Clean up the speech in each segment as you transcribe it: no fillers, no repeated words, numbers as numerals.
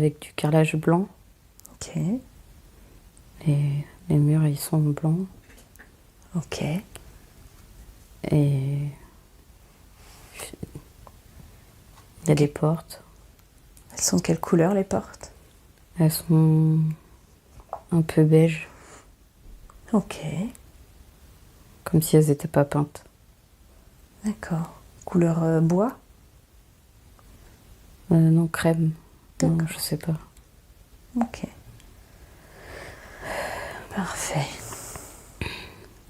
avec du carrelage blanc. Ok. Et les murs, ils sont blancs. Ok. Et il y a des portes. Elles sont de quelle couleur, les portes? Elles sont un peu beige, Ok. comme si elles n'étaient pas peintes. D'accord. Couleur bois? Non, crème. Non, D'accord. je sais pas. Ok. Parfait.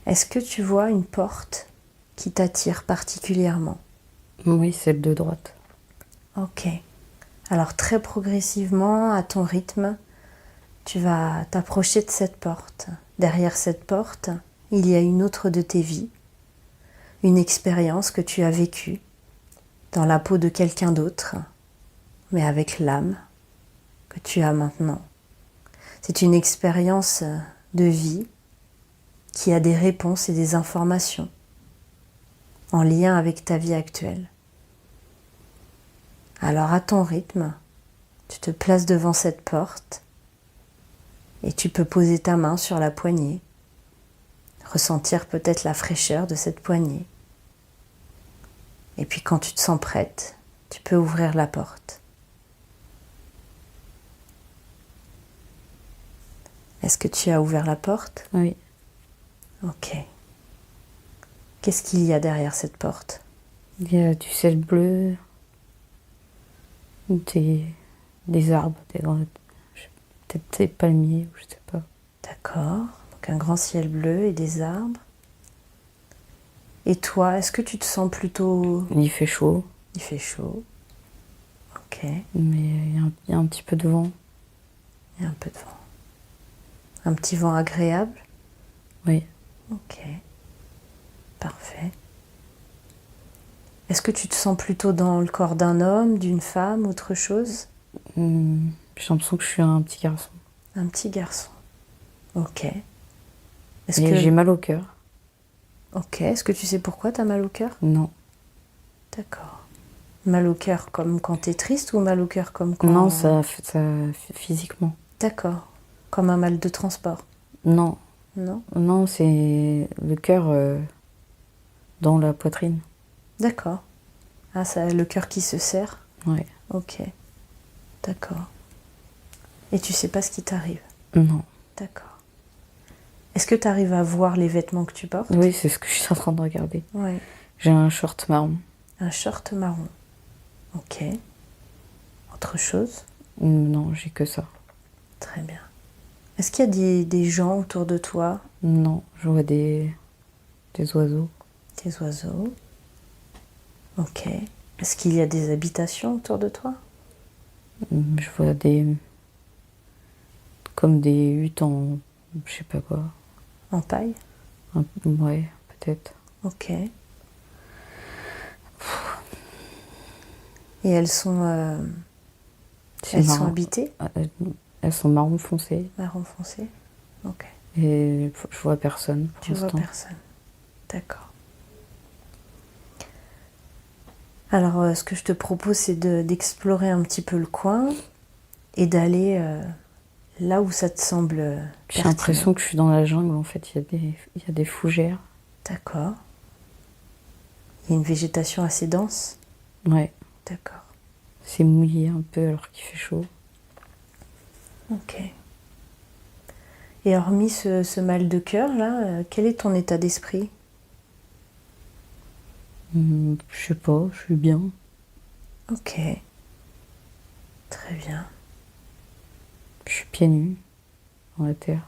Est-ce que tu vois une porte qui t'attire particulièrement? Oui, celle de droite. Ok. Alors très progressivement, à ton rythme, tu vas t'approcher de cette porte. Derrière cette porte, il y a une autre de tes vies, une expérience que tu as vécue dans la peau de quelqu'un d'autre, mais avec l'âme que tu as maintenant. C'est une expérience de vie qui a des réponses et des informations en lien avec ta vie actuelle. Alors à ton rythme, tu te places devant cette porte et tu peux poser ta main sur la poignée, ressentir peut-être la fraîcheur de cette poignée. Et puis quand tu te sens prête, tu peux ouvrir la porte. Est-ce que tu as ouvert la porte? Oui. Ok. Qu'est-ce qu'il y a derrière cette porte? Il y a du ciel bleu, des arbres, peut-être des palmiers, je sais pas. D'accord. Donc un grand ciel bleu et des arbres. Et toi, est-ce que tu te sens plutôt... Il fait chaud, Il fait chaud. Ok. mais il y a un petit peu de vent. Il y a un peu de vent. Un petit vent agréable? Oui. Ok. Parfait. Est-ce que tu te sens plutôt dans le corps d'un homme, d'une femme, autre chose? J'ai l'impression que je suis un petit garçon. Un petit garçon. Ok. Est-ce Et que... j'ai mal au cœur. Ok. Est-ce que tu sais pourquoi tu as mal au cœur? Non. D'accord. Mal au cœur comme quand tu es triste ou mal au cœur comme quand... Non, physiquement. D'accord. Comme un mal de transport? Non. Non? Non, c'est le cœur dans la poitrine. D'accord. Ah, ça, le cœur qui se serre? Ouais. Ok. D'accord. Et tu sais pas ce qui t'arrive? Non. D'accord. Est-ce que tu arrives à voir les vêtements que tu portes? Oui, c'est ce que je suis en train de regarder. Ouais. J'ai un short marron. Un short marron. Ok. Autre chose? Non, j'ai que ça. Très bien. Est-ce qu'il y a des gens autour de toi? Non, je vois des oiseaux. Des oiseaux? Ok. Est-ce qu'il y a des habitations autour de toi? Je vois comme des huttes en, je sais pas quoi. En paille? Ouais, peut-être. Ok. Et elles sont C'est elles sont marron. habitées? Elles sont marron foncé. Marron foncé? Ok. Et je vois personne pour Tu vois l'instant. personne. D'accord. Alors, ce que je te propose, c'est d'explorer un petit peu le coin et d'aller là où ça te semble J'ai pertinent. l'impression que je suis dans la jungle en fait. Il y a des fougères. D'accord. Il y a une végétation assez dense? Ouais. D'accord. C'est mouillé un peu alors qu'il fait chaud. Ok. Et hormis ce mal de cœur, là, quel est ton état d'esprit? Je sais pas, je suis bien. Ok. Très bien. Je suis pieds nus dans la terre.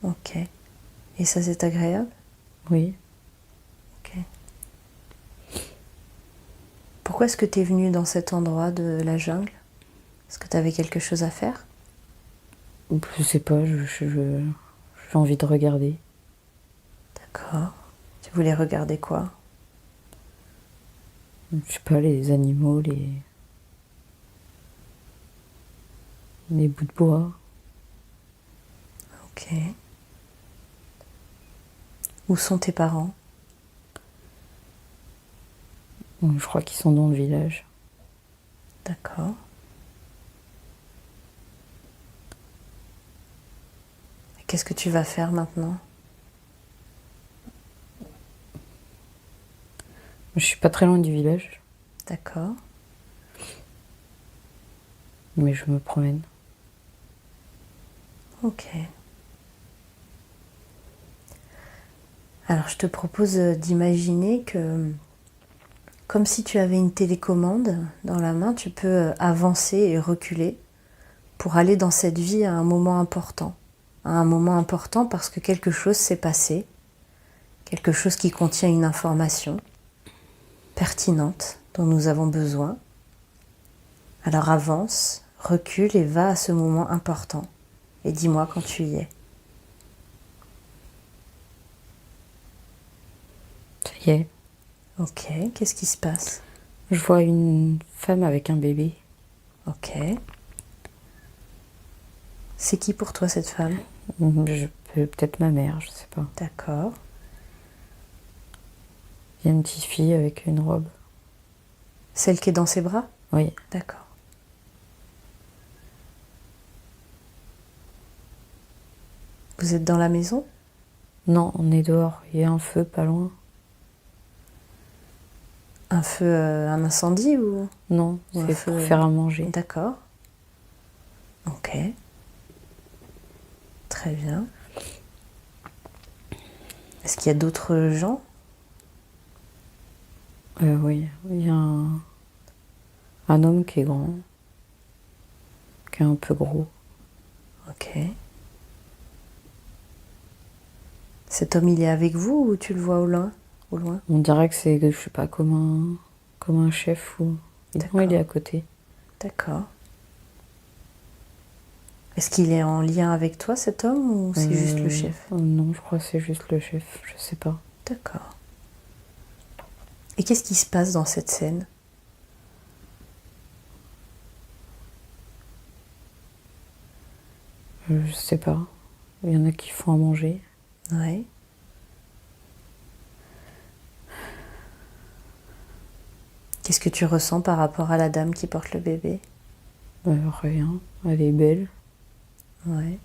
Ok. Et ça, c'est agréable? Oui. Ok. Pourquoi est-ce que tu es venu dans cet endroit de la jungle? Est-ce que tu avais quelque chose à faire? Je sais pas, j'ai envie de regarder. D'accord. Tu voulais regarder quoi? Je sais pas, les animaux, les bouts de bois. Ok. Où sont tes parents? Je crois qu'ils sont dans le village. D'accord. qu'est-ce que tu vas faire maintenant? Je suis pas très loin du village, D'accord. mais je me promène. Ok. Alors je te propose d'imaginer que, comme si tu avais une télécommande dans la main, tu peux avancer et reculer pour aller dans cette vie à un moment important. À un moment important parce que quelque chose s'est passé, quelque chose qui contient une information pertinente dont nous avons besoin. Alors avance, recule et va à ce moment important. Et dis-moi quand tu y es. Ça y est, Ok, qu'est-ce qui se passe? je vois une femme avec un bébé. Ok. C'est qui pour toi cette femme? Peut-être ma mère, je sais pas. D'accord. Il y a une petite fille avec une robe. Celle qui est dans ses bras? Oui. D'accord. Vous êtes dans la maison? Non, on est dehors. Il y a un feu pas loin. Un feu, un incendie ou? Non, Ou un c'est feu, pour faire à manger. D'accord. Ok. Très bien. Est-ce qu'il y a d'autres gens? Oui, il y a un homme qui est grand, qui est un peu gros. Ok. Cet homme, il est avec vous ou tu le vois au loin? Au loin? On dirait que c'est, je sais pas, comme un chef ou... Non, il est à côté. D'accord. Est-ce qu'il est en lien avec toi, cet homme, ou c'est juste le chef? Non, je crois que c'est juste le chef, je sais pas. D'accord. Et qu'est-ce qui se passe dans cette scène? Je sais pas. Il y en a qui font à manger. Ouais. Qu'est-ce que tu ressens par rapport à la dame qui porte le bébé? Rien, elle est belle. Ouais.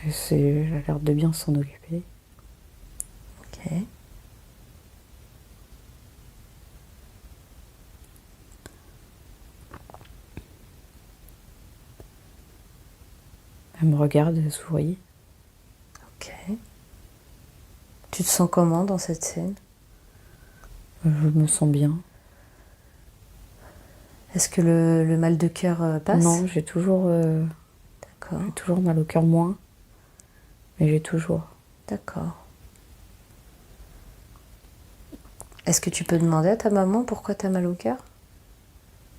Elle a l'air de bien s'en occuper. Ok. Elle me regarde, elle sourit. Ok. Tu te sens comment dans cette scène? Je me sens bien. Est-ce que le mal de cœur passe? Non, j'ai toujours D'accord. mal au cœur, moins. Mais j'ai toujours. D'accord. Est-ce que tu peux demander à ta maman pourquoi tu as mal au cœur?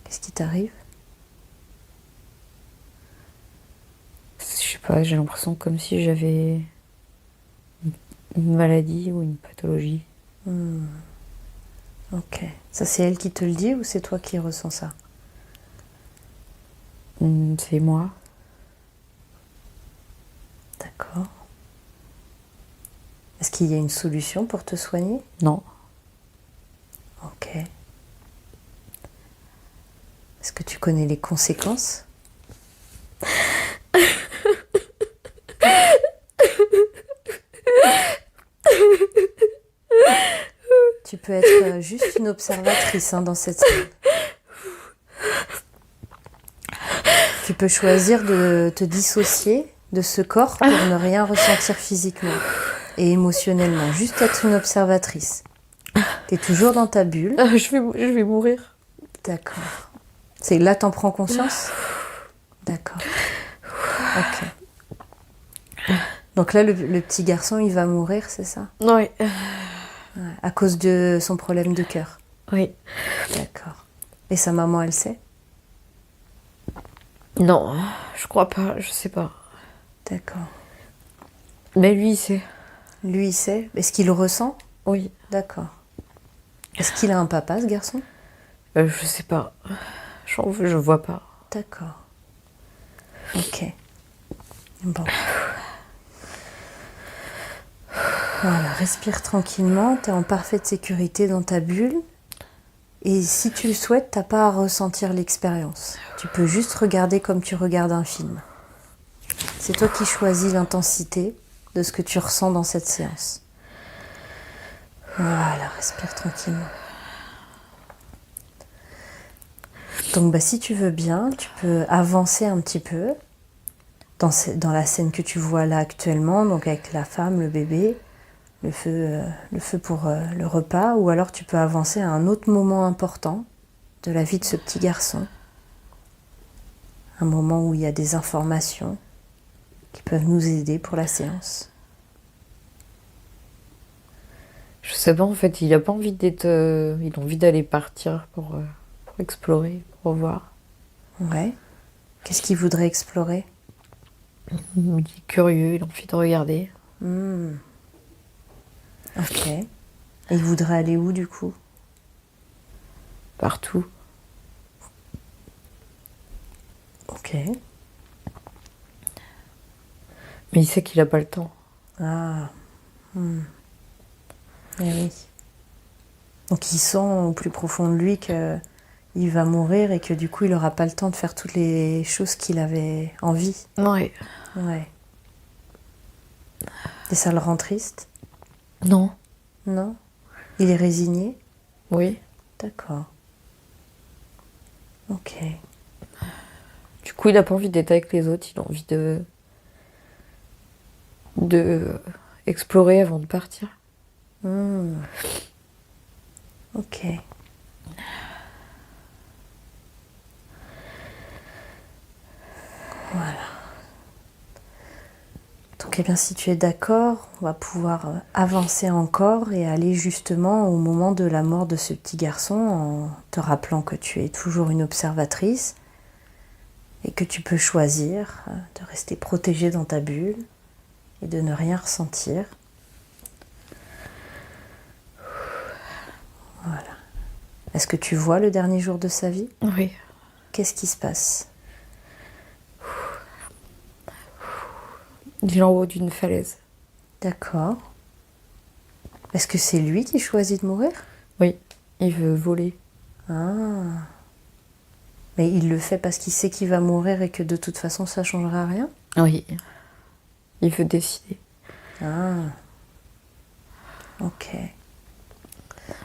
Qu'est-ce qui t'arrive? Je sais pas, j'ai l'impression comme si j'avais une maladie ou une pathologie. Ok. Ça, c'est elle qui te le dit ou c'est toi qui ressens ça? C'est moi. D'accord. Est-ce qu'il y a une solution pour te soigner? Non. Ok. Est-ce que tu connais les conséquences? Tu peux être juste une observatrice dans cette scène. Tu peux choisir de te dissocier de ce corps pour ne rien ressentir physiquement et émotionnellement. Juste être une observatrice. Tu es toujours dans ta bulle. Je vais mourir. D'accord. C'est là t'en prends conscience? D'accord. Ok. Donc là, le petit garçon, il va mourir, c'est ça? Oui. Ouais, à cause de son problème de cœur. Oui. D'accord. Et sa maman, elle sait? Non, je crois pas, je sais pas. D'accord. Mais lui, il sait. Lui, il sait? Est-ce qu'il le ressent? Oui. D'accord. Est-ce qu'il a un papa, ce garçon? Je sais pas. Je vois pas. D'accord. Ok. Bon. Voilà, respire tranquillement, tu es en parfaite sécurité dans ta bulle. Et si tu le souhaites, t'as pas à ressentir l'expérience. Tu peux juste regarder comme tu regardes un film. C'est toi qui choisis l'intensité de ce que tu ressens dans cette séance. Voilà, respire tranquillement. Donc si tu veux bien, tu peux avancer un petit peu dans la scène que tu vois là actuellement, donc avec la femme, le bébé, le feu pour le repas, ou alors tu peux avancer à un autre moment important de la vie de ce petit garçon. Un moment où il y a des informations qui peuvent nous aider pour la séance. Je sais pas, en fait, il a pas envie d'être. Il a envie d'aller partir pour explorer, pour voir. Ouais. Qu'est-ce qu'il voudrait explorer? Il est curieux, il a envie de regarder. Ok. Et il voudrait aller où du coup? Partout. Ok. Mais il sait qu'il a pas le temps. Ah. Eh oui. Donc il sent au plus profond de lui que il va mourir et que du coup il n'aura pas le temps de faire toutes les choses qu'il avait envie. Ouais. Ouais. Et ça le rend triste? Non. Non? Il est résigné? Oui. D'accord. Ok. Du coup, il a pas envie d'être avec les autres. Il a envie de explorer avant de partir. Ok. Voilà. Donc, eh bien, si tu es d'accord, on va pouvoir avancer encore et aller justement au moment de la mort de ce petit garçon en te rappelant que tu es toujours une observatrice et que tu peux choisir de rester protégée dans ta bulle et de ne rien ressentir. Voilà. Est-ce que tu vois le dernier jour de sa vie? Oui. Qu'est-ce qui se passe? Il est en haut d'une falaise. D'accord. Est-ce que c'est lui qui choisit de mourir? Oui. Il veut voler. Ah. Mais il le fait parce qu'il sait qu'il va mourir et que de toute façon ça changera rien? Oui. Il veut décider. Ah. Ok.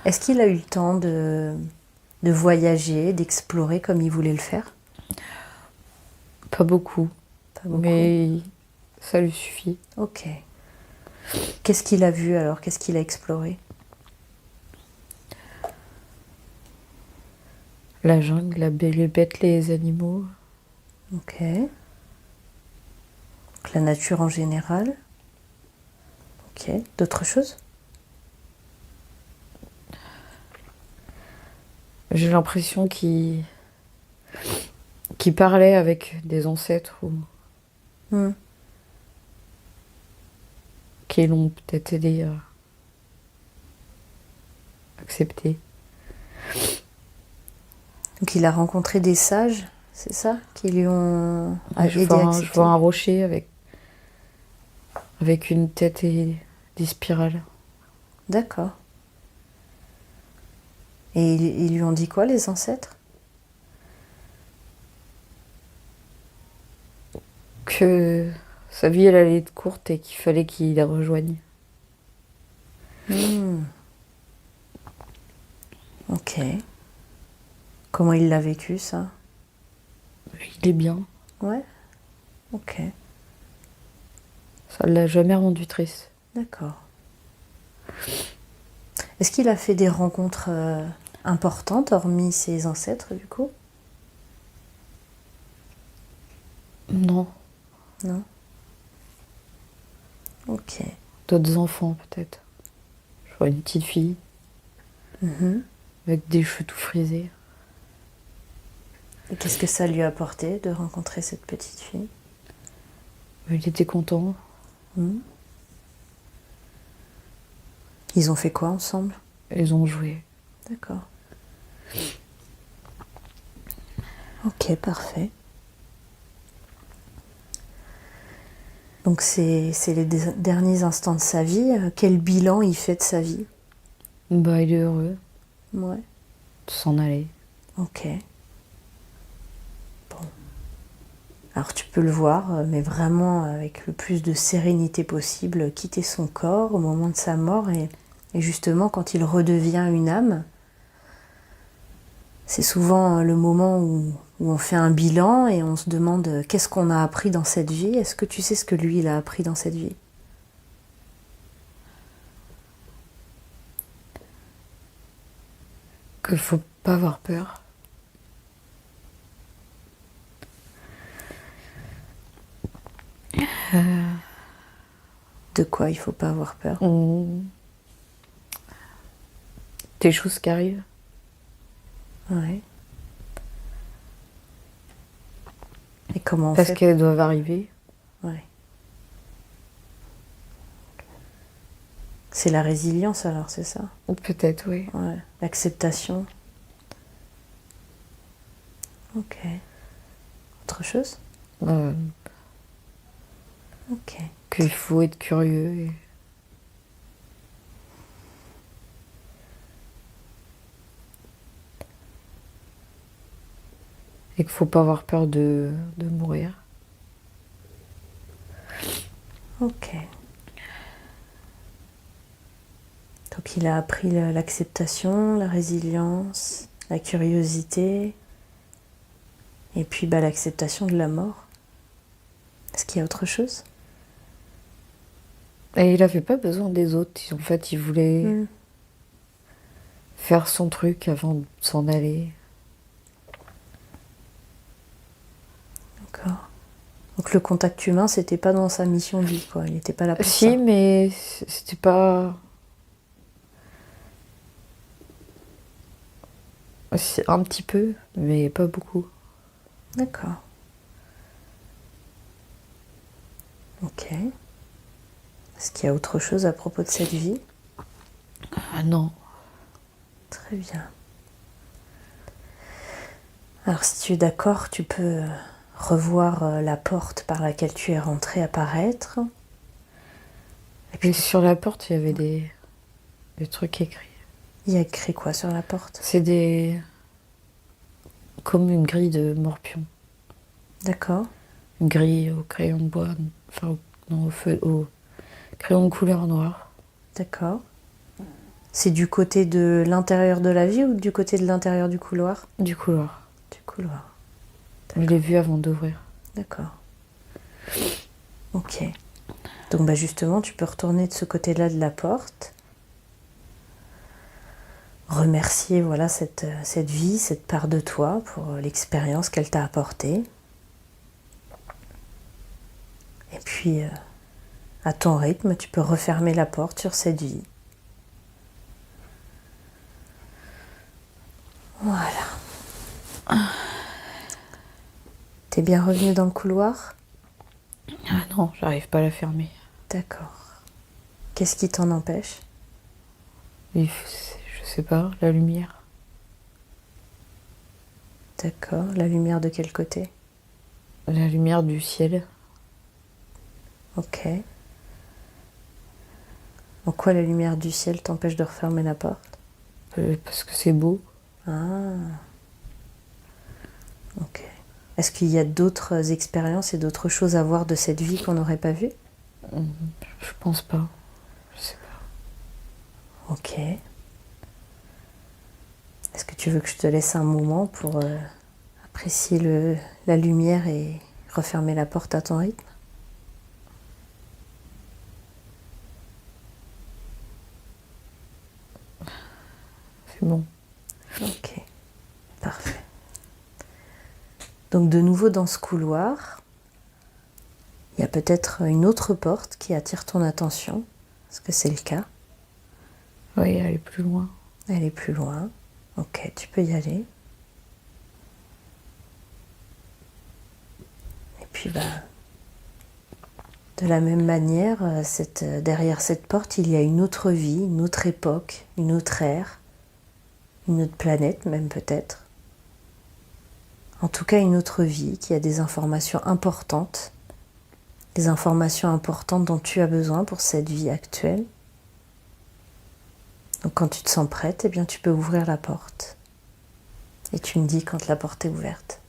Est-ce qu'il a eu le temps de voyager, d'explorer comme il voulait le faire? Pas beaucoup. Pas beaucoup. Mais ça lui suffit. Ok. Qu'est-ce qu'il a vu alors? Qu'est-ce qu'il a exploré? La jungle, les bêtes, les animaux. Ok. Donc, la nature en général. Ok. D'autres choses? J'ai l'impression qu'il parlait avec des ancêtres ou qui l'ont peut-être aidé à accepter. Donc il a rencontré des sages, c'est ça? Qui lui ont aidé à Je accepter? vois un rocher avec une tête et des spirales. D'accord. Et ils lui ont dit quoi, les ancêtres? Que sa vie, elle allait être courte et qu'il fallait qu'il la rejoigne. Ok. Comment il l'a vécu, ça? Il est bien. Ouais. Ok. Ça l'a jamais rendu triste. D'accord. Est-ce qu'il a fait des rencontres importantes, hormis ses ancêtres, du coup? Non. Non. Ok. D'autres enfants, peut-être. Je vois une petite fille. Avec des cheveux tout frisés. Et qu'est-ce que ça lui a apporté de rencontrer cette petite fille? Il était content. Ils ont fait quoi ensemble? Ils ont joué. D'accord. Ok, parfait. Donc c'est les derniers instants de sa vie. Quel bilan il fait de sa vie? Bah, il est heureux Ouais. de s'en aller. Ok. Bon. Alors tu peux le voir, mais vraiment avec le plus de sérénité possible, quitter son corps au moment de sa mort et justement quand il redevient une âme, c'est souvent le moment où on fait un bilan et on se demande qu'est-ce qu'on a appris dans cette vie. Est-ce que tu sais ce que lui, il a appris dans cette vie? Qu'il faut pas avoir peur. De quoi il faut pas avoir peur? Des choses qui arrivent. Ouais. Et comment on Parce fait? qu'elles doivent arriver. Ouais. C'est la résilience alors, c'est ça? Ou peut-être, oui. Ouais. L'acceptation. Ok. Autre chose? Euh, Ok. Qu'il faut être curieux. Et qu'il faut pas avoir peur de mourir. Ok. Donc il a appris l'acceptation, la résilience, la curiosité, et puis l'acceptation de la mort. Est-ce qu'il y a autre chose? Et il avait pas besoin des autres. En fait, il voulait faire son truc avant de s'en aller. D'accord. Donc le contact humain, c'était pas dans sa mission de vie, quoi. Il n'était pas là pour ça. Si, mais c'était pas... Un petit peu, mais pas beaucoup. D'accord. Ok. Est-ce qu'il y a autre chose à propos de cette vie? Ah non. Très bien. Alors si tu es d'accord, tu peux revoir la porte par laquelle tu es rentré apparaître. Et puis sur la porte, il y avait des trucs écrits. Il y a écrit quoi sur la porte? C'est comme une grille de morpion. D'accord. Une grille au crayon de bois, enfin non, au crayon de couleur noire. D'accord. C'est du côté de l'intérieur de la vie ou du côté de l'intérieur du couloir? Du couloir. Du couloir. Je l'ai vu avant d'ouvrir. D'accord. Ok. Donc justement, tu peux retourner de ce côté-là de la porte. Remercier voilà, cette vie, cette part de toi pour l'expérience qu'elle t'a apportée. Et puis, à ton rythme, tu peux refermer la porte sur cette vie. Voilà. T'es bien revenu dans le couloir? Ah non, j'arrive pas à la fermer. D'accord. Qu'est-ce qui t'en empêche? Je sais pas, la lumière. D'accord. La lumière de quel côté? La lumière du ciel. Ok. En quoi la lumière du ciel t'empêche de refermer la porte? Parce que c'est beau. Ah. Ok. Est-ce qu'il y a d'autres expériences et d'autres choses à voir de cette vie qu'on n'aurait pas vues? Je pense pas. Je sais pas. Ok. Est-ce que tu veux que je te laisse un moment pour apprécier la lumière et refermer la porte à ton rythme? C'est bon. Ok. Parfait. Donc de nouveau dans ce couloir, il y a peut-être une autre porte qui attire ton attention. Est-ce que c'est le cas? Oui, elle est plus loin. Elle est plus loin. Ok, tu peux y aller. Et puis de la même manière, derrière cette porte, il y a une autre vie, une autre époque, une autre ère, une autre planète même peut-être. En tout cas, une autre vie qui a des informations importantes dont tu as besoin pour cette vie actuelle. Donc quand tu te sens prête, eh bien tu peux ouvrir la porte. Et tu me dis quand la porte est ouverte.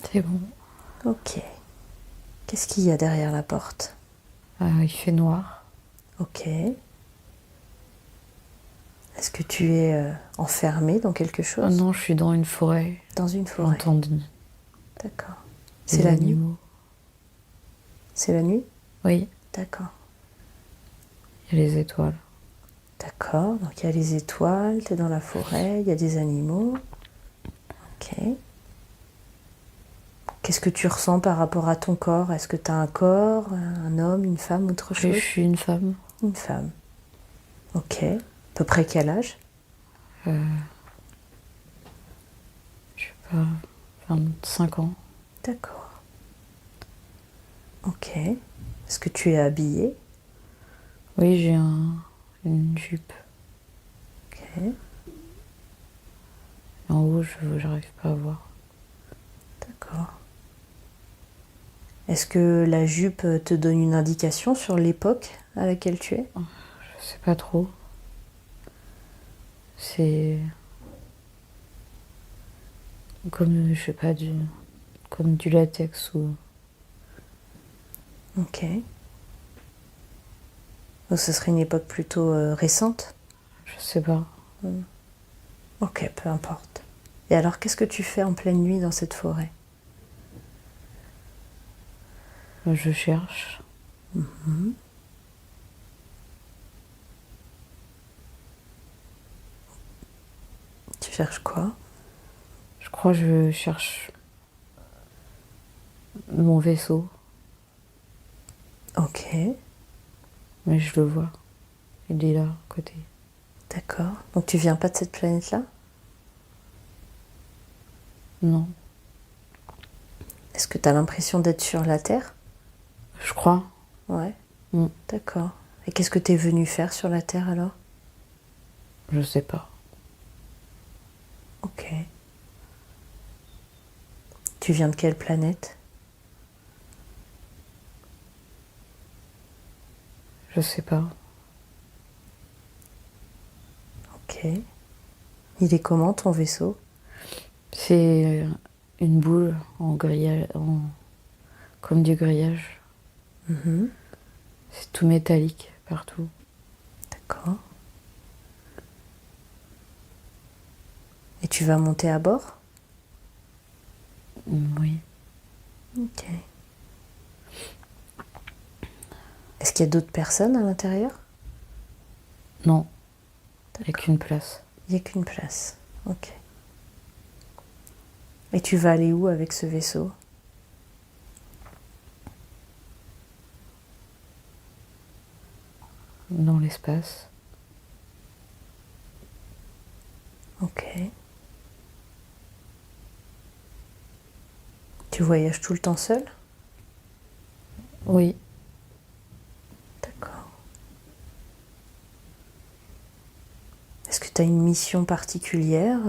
C'est bon. Ok. Qu'est-ce qu'il y a derrière la porte? Il fait noir. Ok. Est-ce que tu es enfermé dans quelque Oh chose? non, je suis dans une forêt. Dans une forêt. J'entends D'accord. des C'est la nuit? animaux. C'est la nuit? Oui, D'accord. il y a les étoiles. D'accord. Donc il y a les étoiles, tu es dans la forêt, il y a des animaux. Ok. Qu'est-ce que tu ressens par rapport à ton corps? Est-ce que tu as un corps, un homme, une femme, autre Oui, je chose? suis une femme. Une femme. Ok. À peu près quel âge? Je sais pas, 25 ans. D'accord. Ok. Est-ce que tu es habillée? Oui, j'ai une jupe. Ok. En haut, j'arrive pas à voir. D'accord. Est-ce que la jupe te donne une indication sur l'époque à laquelle tu es? Je sais pas trop. C'est comme, je sais pas, comme du latex ou... Ok. Donc ce serait une époque plutôt récente? Je sais pas. Ok, peu importe. Et alors, qu'est-ce que tu fais en pleine nuit dans cette forêt? Je cherche. Tu cherches quoi? Je crois que je cherche mon vaisseau, Ok, mais je le vois. Il est là, à côté. d'accord. Donc tu viens pas de cette planète-là? Non, Est-ce que tu as l'impression d'être sur la Terre? je crois. Ouais, Mm. d'accord. Et qu'est-ce que tu es venu faire sur la Terre alors? Je sais pas. Ok. Tu viens de quelle planète? Je sais pas. Ok. Il est comment ton vaisseau? C'est une boule en grillage, comme du grillage. Mhm, C'est tout métallique partout. d'accord. Et tu vas monter à bord? Oui. Ok. Est-ce qu'il y a d'autres personnes à l'intérieur? Non, il n'y a qu'une place. Il n'y a qu'une place. Ok. Et tu vas aller où avec ce vaisseau? Dans l'espace. Ok. Tu voyages tout le temps seul? Oui. D'accord. Est-ce que tu as une mission particulière?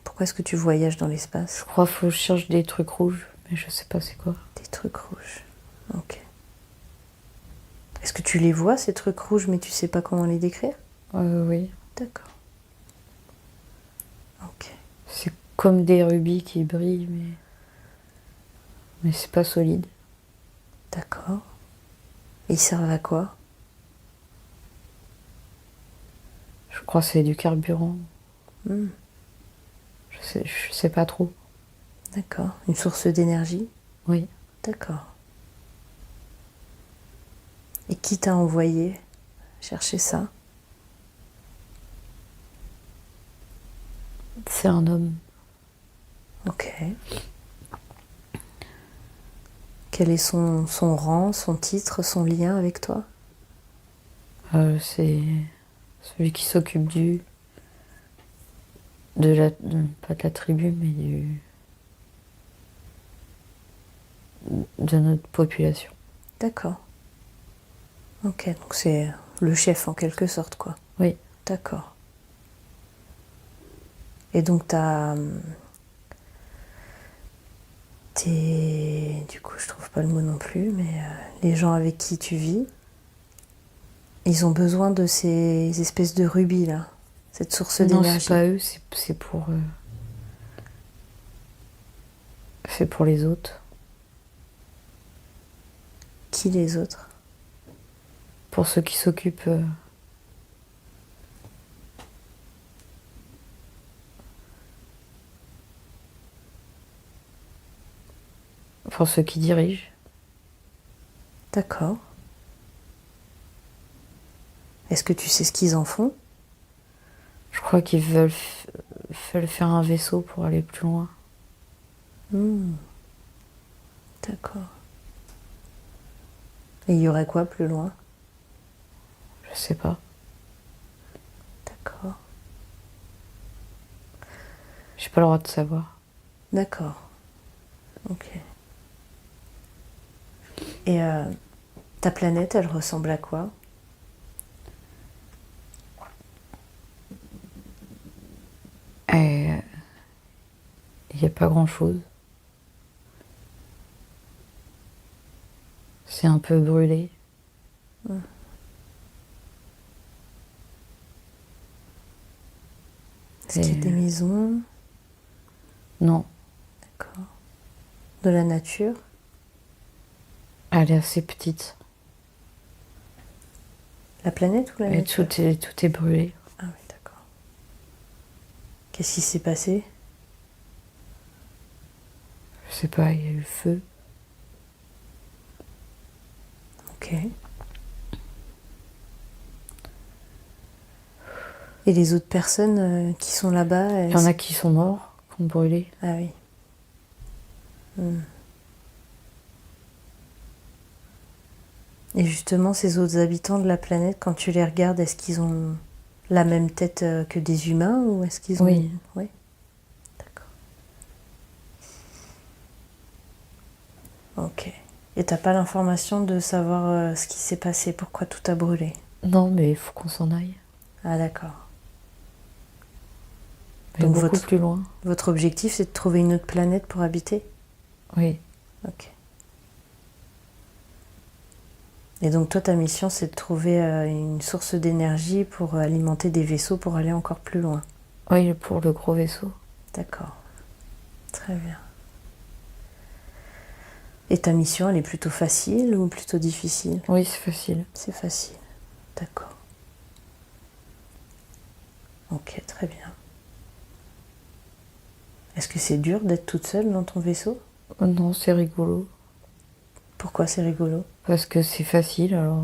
Pourquoi est-ce que tu voyages dans l'espace? Je crois qu'il faut que je cherche des trucs rouges, mais je sais pas c'est quoi. Des trucs rouges. Ok. Est-ce que tu les vois, ces trucs rouges, mais tu sais pas comment les décrire? Oui. D'accord. Ok. C'est comme des rubis qui brillent, mais c'est pas solide. D'accord. Et ils servent à quoi? Je crois que c'est du carburant. Hmm, Je sais pas trop. d'accord. Une source d'énergie? Oui. D'accord. Et qui t'a envoyé chercher ça? C'est un homme. Ok. Quel est son rang, son titre, son lien avec toi? C'est celui qui s'occupe pas de la tribu, mais de notre population. D'accord. Ok, donc c'est le chef en quelque sorte, quoi. Oui. D'accord. Et donc du coup, je trouve pas le mot non plus, mais les gens avec qui tu vis, ils ont besoin de ces espèces de rubis là, cette source Non, c'est d'énergie. pas eux, c'est pour C'est pour les autres. Qui les autres? Pour ceux qui s'occupent. Pour ceux qui dirigent. D'accord. Est-ce que tu sais ce qu'ils en font? Je crois qu'ils veulent faire un vaisseau pour aller plus loin. D'accord. Et il y aurait quoi plus loin? Je sais pas. D'accord. J'ai pas le droit de savoir. D'accord. Ok. Et ta planète, elle ressemble à quoi? Et il n'y a pas grand-chose. C'est un peu brûlé. Est-ce qu'il y a des maisons? Non, D'accord. De la nature? elle est assez petite. La planète ou la Et nature? tout est brûlé. Ah oui, d'accord. Qu'est-ce qui s'est passé? Je sais pas, il y a eu le feu. Ok. Et les autres personnes qui sont là-bas, Il y en a qui sont morts, qui ont brûlé. Ah oui. Et justement, ces autres habitants de la planète, quand tu les regardes, est-ce qu'ils ont la même tête que des humains ou est-ce qu'ils ont... Oui. Oui. D'accord. Ok. Et t'as pas l'information de savoir ce qui s'est passé, pourquoi tout a brûlé? Non, mais il faut qu'on s'en aille. Ah d'accord. Mais Donc beaucoup plus loin. votre objectif, c'est de trouver une autre planète pour habiter? Oui. Ok. Et donc toi, ta mission, c'est de trouver une source d'énergie pour alimenter des vaisseaux pour aller encore plus loin. Oui, pour le gros vaisseau. D'accord. Très bien. Et ta mission, elle est plutôt facile ou plutôt difficile? Oui, c'est facile. C'est facile. D'accord. Ok, très bien. Est-ce que c'est dur d'être toute seule dans ton vaisseau? Oh non, c'est rigolo. Pourquoi c'est rigolo? Parce que c'est facile, alors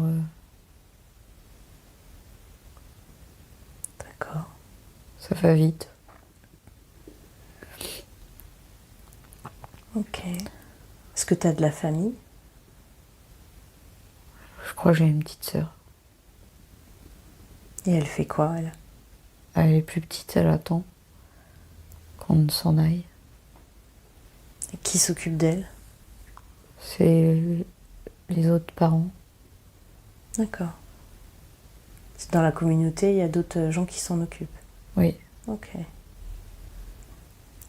D'accord. ça va vite. Ok. Est-ce que tu as de la famille? Je crois que j'ai une petite sœur. Et elle fait quoi, elle? Elle est plus petite, elle attend qu'on s'en aille. Et qui s'occupe d'elle? C'est les autres parents. D'accord. Dans la communauté, il y a d'autres gens qui s'en occupent? Oui. Ok.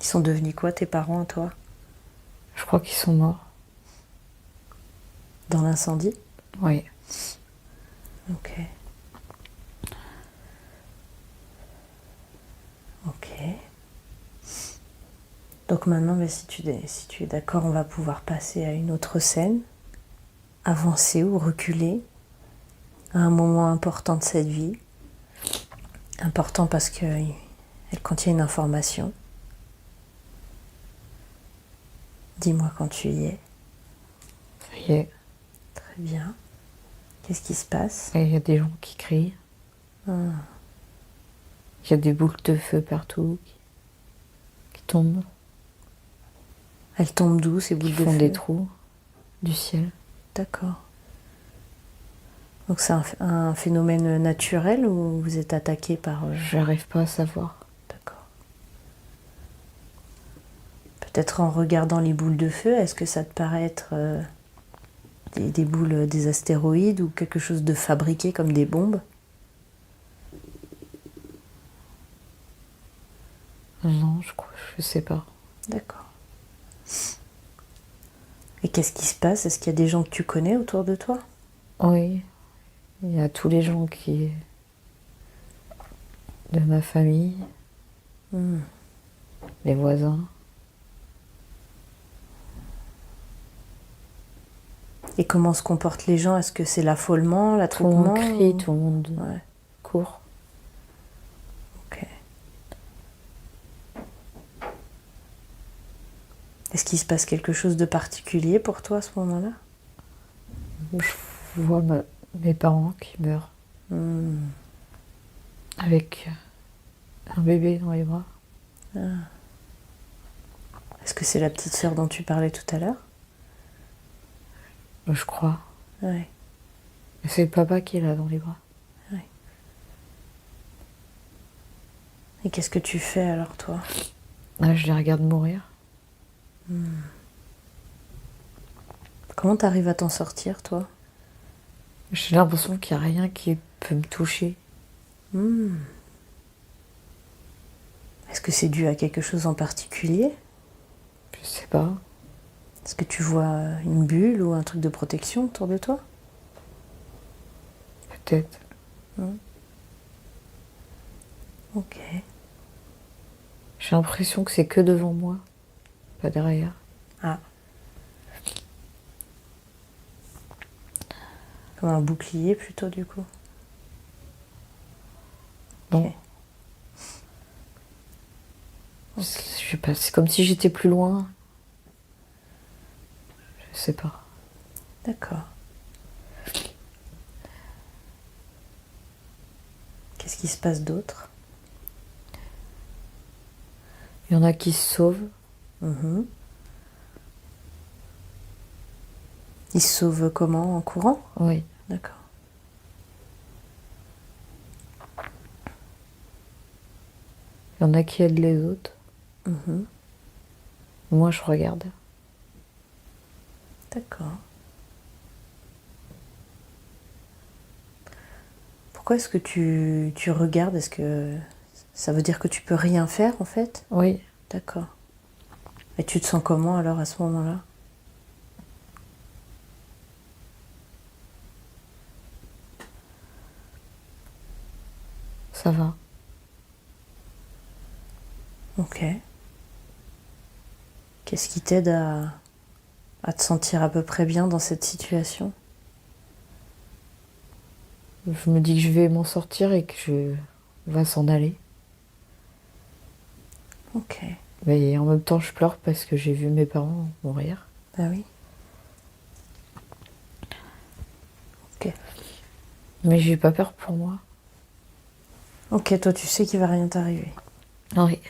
Ils sont devenus quoi, tes parents, à toi? Je crois qu'ils sont morts. Dans l'incendie? Oui. Ok. Ok. Donc maintenant, si tu es d'accord, on va pouvoir passer à une autre scène, avancer ou reculer à un moment important de cette vie. Important parce qu'elle contient une information. Dis-moi quand tu y es. Ça y est. Très bien. Qu'est-ce qui se passe? Et il y a des gens qui crient. Il y a des boules de feu partout qui tombent. Elles tombent d'où, ces boules Qui de font feu? des trous du ciel. D'accord. Donc c'est un phénomène naturel ou vous êtes attaqué par... J'arrive pas à savoir. D'accord. Peut-être en regardant les boules de feu, est-ce que ça te paraît être des boules, des astéroïdes ou quelque chose de fabriqué comme des bombes? Non, je sais pas. D'accord. Et qu'est-ce qui se passe? Est-ce qu'il y a des gens que tu connais autour de toi? Oui, il y a tous les gens de ma famille, les voisins. Et comment se comportent les gens? Est-ce que c'est l'affolement, Tout le l'attroupement? monde crie, tout le monde Ouais, court. ok. Est-ce qu'il se passe quelque chose de particulier pour toi à ce moment-là? Je vois mes parents qui meurent avec un bébé dans les bras. Est-ce que c'est la petite sœur dont tu parlais tout à l'heure? Je crois. Ouais, Et c'est le papa qui est là dans les bras. ouais. Et qu'est-ce que tu fais alors, toi? Là, je les regarde mourir. Comment t'arrives à t'en sortir, toi? J'ai l'impression qu'il n'y a rien qui peut me toucher. Est-ce que c'est dû à quelque chose en particulier? Je sais pas. Est-ce que tu vois une bulle ou un truc de protection autour de toi? Peut-être. Ok. J'ai l'impression que c'est que devant moi, pas derrière. Ah. Comme un bouclier plutôt, du coup. Non. Ok. Je sais pas, c'est comme si j'étais plus loin. Je sais pas. D'accord. Qu'est-ce qui se passe d'autre? Il y en a qui se sauvent. Mhm. Ils se sauvent comment? En courant? Oui. D'accord. Il y en a qui aident les autres. Moi, je regarde. D'accord. Pourquoi est-ce que tu regardes? Est-ce que ça veut dire que tu peux rien faire en fait? Oui. D'accord. Et tu te sens comment alors à ce moment-là? Ça va. Ok. Qu'est-ce qui t'aide à te sentir à peu près bien dans cette situation? Je me dis que je vais m'en sortir et que va s'en aller. Ok. Mais en même temps, je pleure parce que j'ai vu mes parents mourir. Bah oui. Ok. Mais j'ai pas peur pour moi. Ok, toi tu sais qu'il va rien t'arriver. Oui.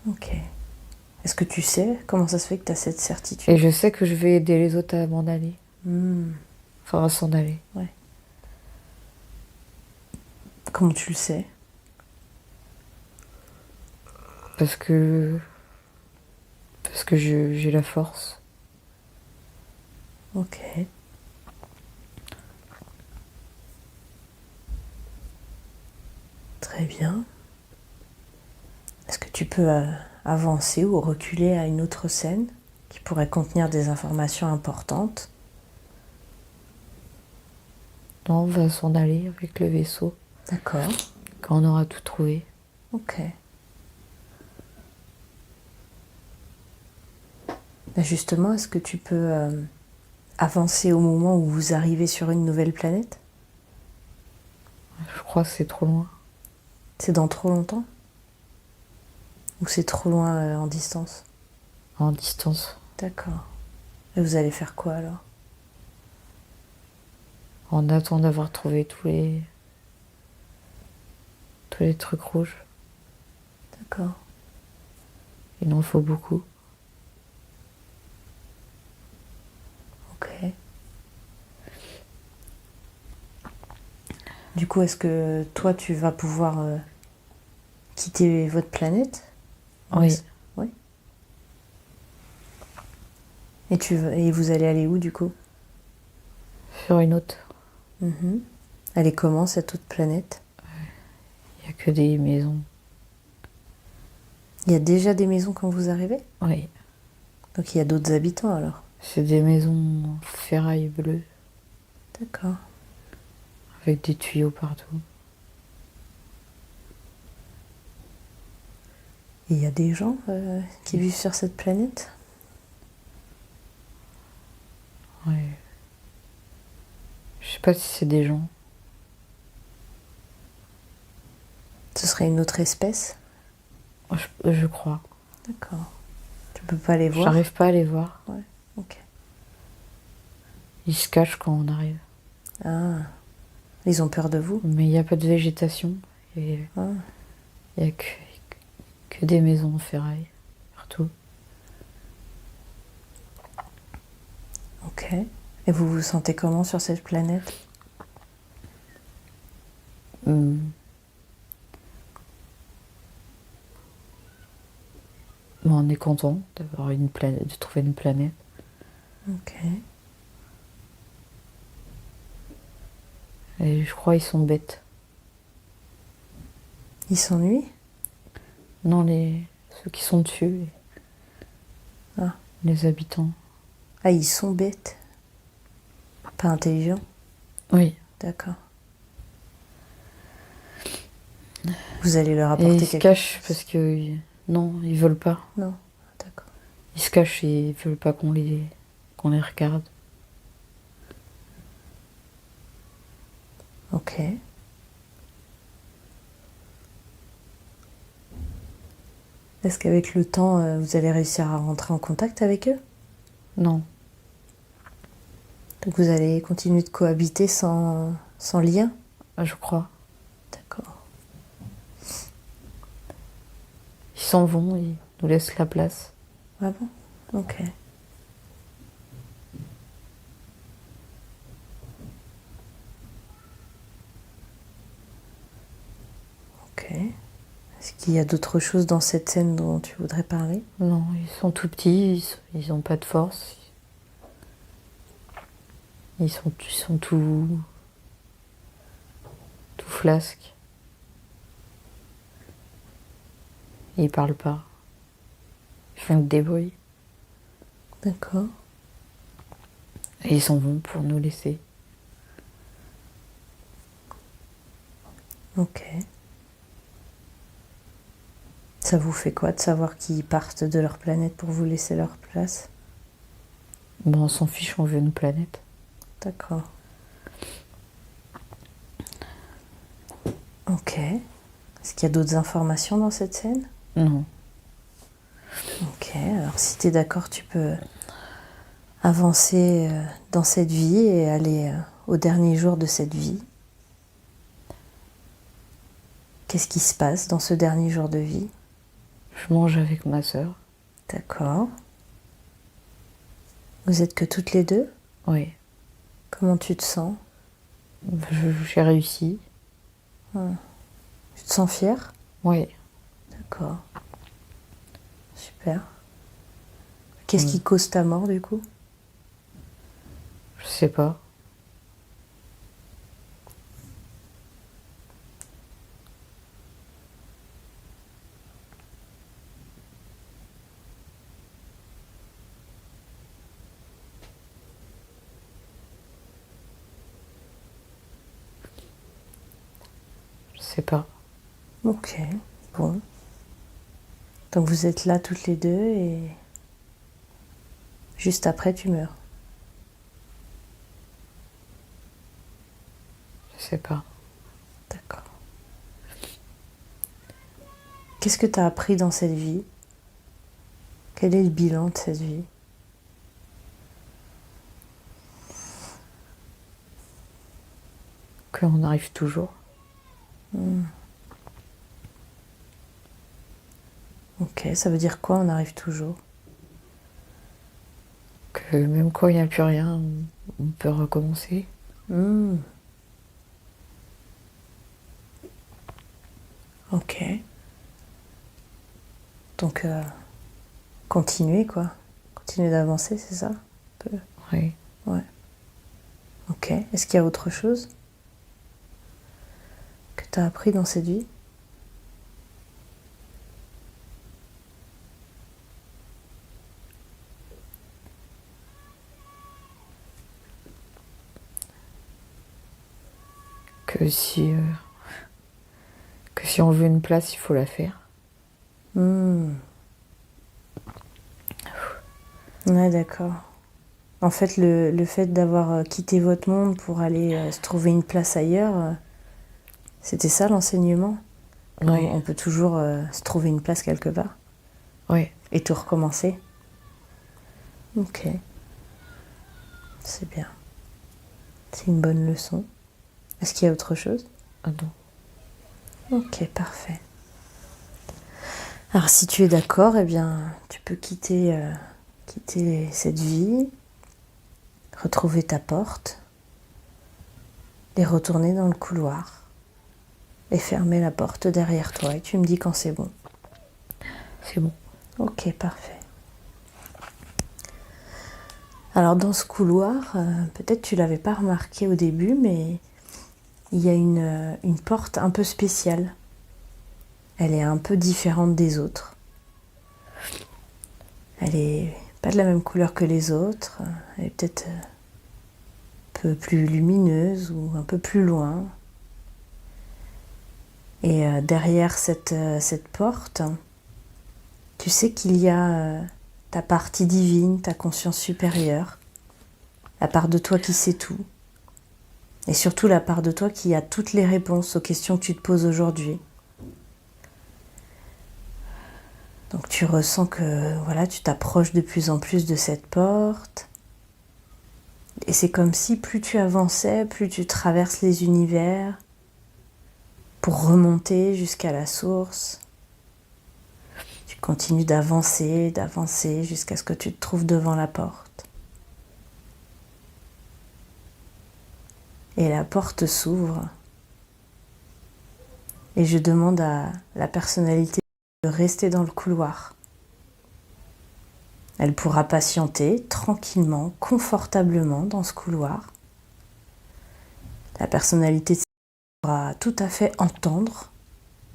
Ok. Est-ce que tu sais comment ça se fait que tu as cette Et certitude? je sais que je vais aider les autres à m'en aller. Hmm. Enfin, à s'en aller. Ouais. Comment tu le sais? Parce que. Parce que j'ai la force. Ok. Très bien. Est-ce que tu peux avancer ou reculer à une autre scène qui pourrait contenir des informations importantes? Non, on va s'en aller avec le vaisseau D'accord. quand on aura tout trouvé. Ok. Ben justement, est-ce que tu peux avancer au moment où vous arrivez sur une nouvelle planète? Je crois que c'est trop loin. C'est dans trop longtemps? Ou c'est trop loin en distance? En distance. D'accord. Et vous allez faire quoi alors? On attend d'avoir trouvé tous les trucs rouges. D'accord. Il en faut beaucoup. Ok. Du coup, est-ce que toi, tu vas pouvoir quitter votre planète? Oui. Oui. Et vous allez aller où du coup? Sur une autre. Elle est comment cette autre planète? Il n'y a que des maisons. Il y a déjà des maisons quand vous arrivez? Oui. Donc il y a d'autres habitants alors? C'est des maisons en ferraille bleue. D'accord. Avec des tuyaux partout. Et il y a des gens qui vivent sur cette planète? Ouais. Je sais pas si c'est des gens. Ce serait une autre espèce? Je crois. D'accord. Tu peux pas les voir? J'arrive pas à les voir. Ouais, ok. Ils se cachent quand on arrive. Ah, ils ont peur de vous? Mais il n'y a pas de végétation. Et Ah, il n'y a que des maisons en ferraille. Partout. ok. Et vous vous sentez comment sur cette planète? Hum. Bon, on est content d'avoir une planète, de trouver une planète. Ok. Et je crois qu'ils sont bêtes. Ils s'ennuient? Non, ceux qui sont dessus, Ah. les habitants. Ah, ils sont bêtes. Pas intelligents? Oui. D'accord. Vous allez leur Et apporter ils se quelque cachent chose? parce que non, ils veulent pas. Non, d'accord. Ils se cachent et ils veulent pas qu'on les regarde. Ok. Est-ce qu'avec le temps, vous allez réussir à rentrer en contact avec eux? Non, Donc vous allez continuer de cohabiter sans lien? je crois. D'accord. Ils s'en vont, ils nous laissent la place. Ah bon? Ok. Ok. Est-ce qu'il y a d'autres choses dans cette scène dont tu voudrais parler? Non, ils sont tout petits, ils ont pas de force. Ils sont tout flasques. Ils parlent pas. Ils font que des bruits. D'accord. Et ils s'en vont pour nous laisser. Ok. Ça vous fait quoi de savoir qu'ils partent de leur planète pour vous laisser leur place? Bon, on s'en fiche, on veut une planète. D'accord. Ok. Est-ce qu'il y a d'autres informations dans cette scène? Non. Ok. Alors si tu es d'accord, tu peux avancer dans cette vie et aller au dernier jour de cette vie. Qu'est-ce qui se passe dans ce dernier jour de vie? Je mange avec ma sœur. D'accord. Vous êtes que toutes les deux? Oui. Comment tu te sens? J'ai réussi. Tu te sens fière? Oui. D'accord. Super. Qu'est-ce qui cause ta mort du coup? Je sais pas. Je sais pas. Ok. Bon. Donc vous êtes là toutes les deux et juste après tu meurs. Je sais pas. D'accord. Qu'est-ce que tu as appris dans cette vie? Quel est le bilan de cette vie? Qu'on arrive toujours. Ok, ça veut dire quoi, on arrive toujours? Que même quand il n'y a plus rien, on peut recommencer. Hmm. Ok. Donc, continuer quoi. Continuer d'avancer, c'est ça? Un peu. Oui. Ouais. Ok. Est-ce qu'il y a autre chose que tu as appris dans cette vie? Que si on veut une place, il faut la faire. Hmm. Ouais, d'accord. En fait, le fait d'avoir quitté votre monde pour aller se trouver une place ailleurs, c'était ça l'enseignement. Oui, On peut toujours se trouver une place quelque part oui. et tout recommencer. Ok, c'est bien. C'est une bonne leçon. Est-ce qu'il y a autre chose? Ah non. Ok, parfait. Alors si tu es d'accord, eh bien, tu peux quitter cette vie, retrouver ta porte et retourner dans le couloir et fermer la porte derrière toi. Et tu me dis quand c'est bon. C'est bon. Ok, parfait. Alors dans ce couloir, peut-être tu l'avais pas remarqué au début, mais il y a une porte un peu spéciale. Elle est un peu différente des autres. Elle est pas de la même couleur que les autres. Elle est peut-être un peu plus lumineuse ou un peu plus loin. Et derrière cette porte, tu sais qu'il y a ta partie divine, ta conscience supérieure, la part de toi qui sait tout. Et surtout la part de toi qui a toutes les réponses aux questions que tu te poses aujourd'hui. Donc tu ressens que voilà, tu t'approches de plus en plus de cette porte. Et c'est comme si plus tu avançais, plus tu traverses les univers pour remonter jusqu'à la source. Tu continues d'avancer, d'avancer jusqu'à ce que tu te trouves devant la porte. Et la porte s'ouvre. Et je demande à la personnalité de rester dans le couloir. Elle pourra patienter tranquillement, confortablement dans ce couloir. La personnalité pourra tout à fait entendre,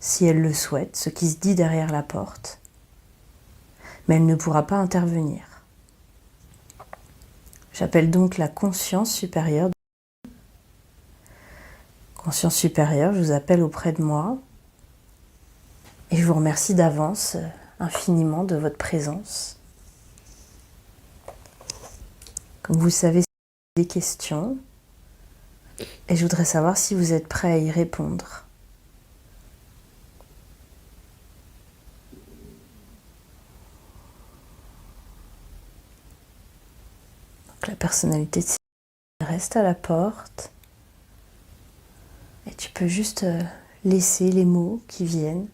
si elle le souhaite, ce qui se dit derrière la porte. Mais elle ne pourra pas intervenir. J'appelle donc la conscience supérieure. Conscience supérieure, je vous appelle auprès de moi et je vous remercie d'avance infiniment de votre présence. Comme vous le savez, c'est des questions et je voudrais savoir si vous êtes prêt à y répondre. Donc la personnalité reste à la porte et tu peux juste laisser les mots qui viennent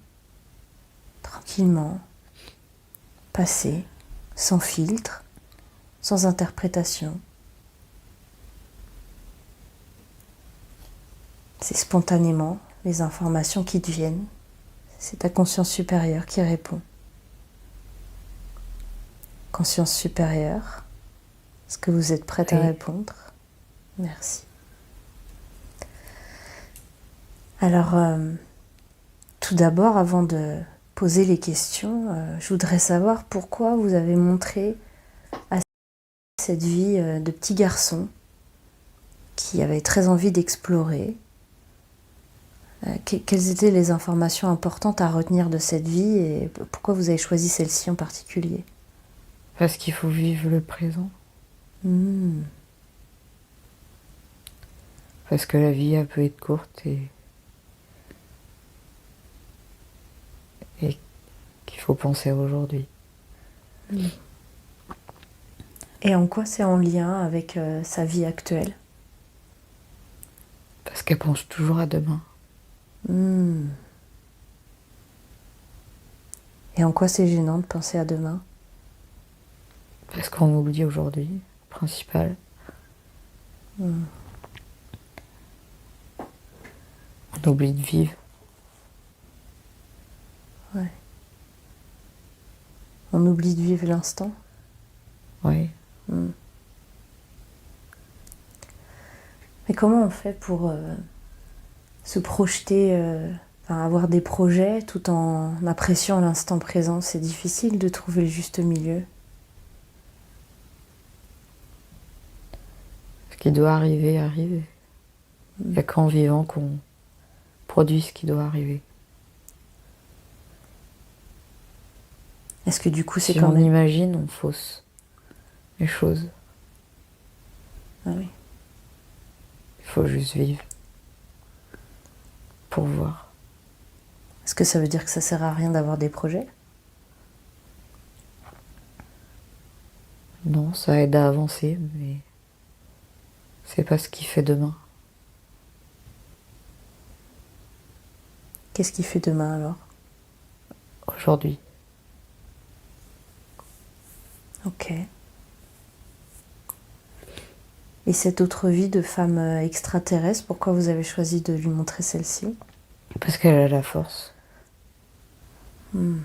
tranquillement passer, sans filtre, sans interprétation. C'est spontanément les informations qui te viennent. C'est ta conscience supérieure qui répond. Conscience supérieure, est-ce que vous êtes prête à répondre? Merci. Alors, tout d'abord, avant de poser les questions, je voudrais savoir pourquoi vous avez montré à cette vie de petit garçon qui avait très envie d'explorer. Quelles étaient les informations importantes à retenir de cette vie et pourquoi vous avez choisi celle-ci en particulier? Parce qu'il faut vivre le présent. Parce que la vie, elle peut être courte et qu'il faut penser à aujourd'hui. Et en quoi c'est en lien avec sa vie actuelle? Parce qu'elle pense toujours à demain. Et en quoi c'est gênant de penser à demain? Parce qu'on oublie aujourd'hui, principal. On oublie de vivre. Ouais. On oublie de vivre l'instant? Oui. Mais comment on fait pour se projeter, avoir des projets tout en appréciant l'instant présent? C'est difficile de trouver le juste milieu. Ce qui doit arriver, arrive. Il n'y a qu'en vivant qu'on produit ce qui doit arriver. Est-ce que du coup c'est Si quand on même... imagine, on fausse les choses. Ah oui. Il faut juste vivre pour voir. Est-ce que ça veut dire que ça sert à rien d'avoir des projets? Non, ça aide à avancer, mais c'est pas ce qui fait demain. Qu'est-ce qui fait demain alors? Aujourd'hui. Ok. Et cette autre vie de femme extraterrestre, pourquoi vous avez choisi de lui montrer celle-ci? Parce qu'elle a la force. Elle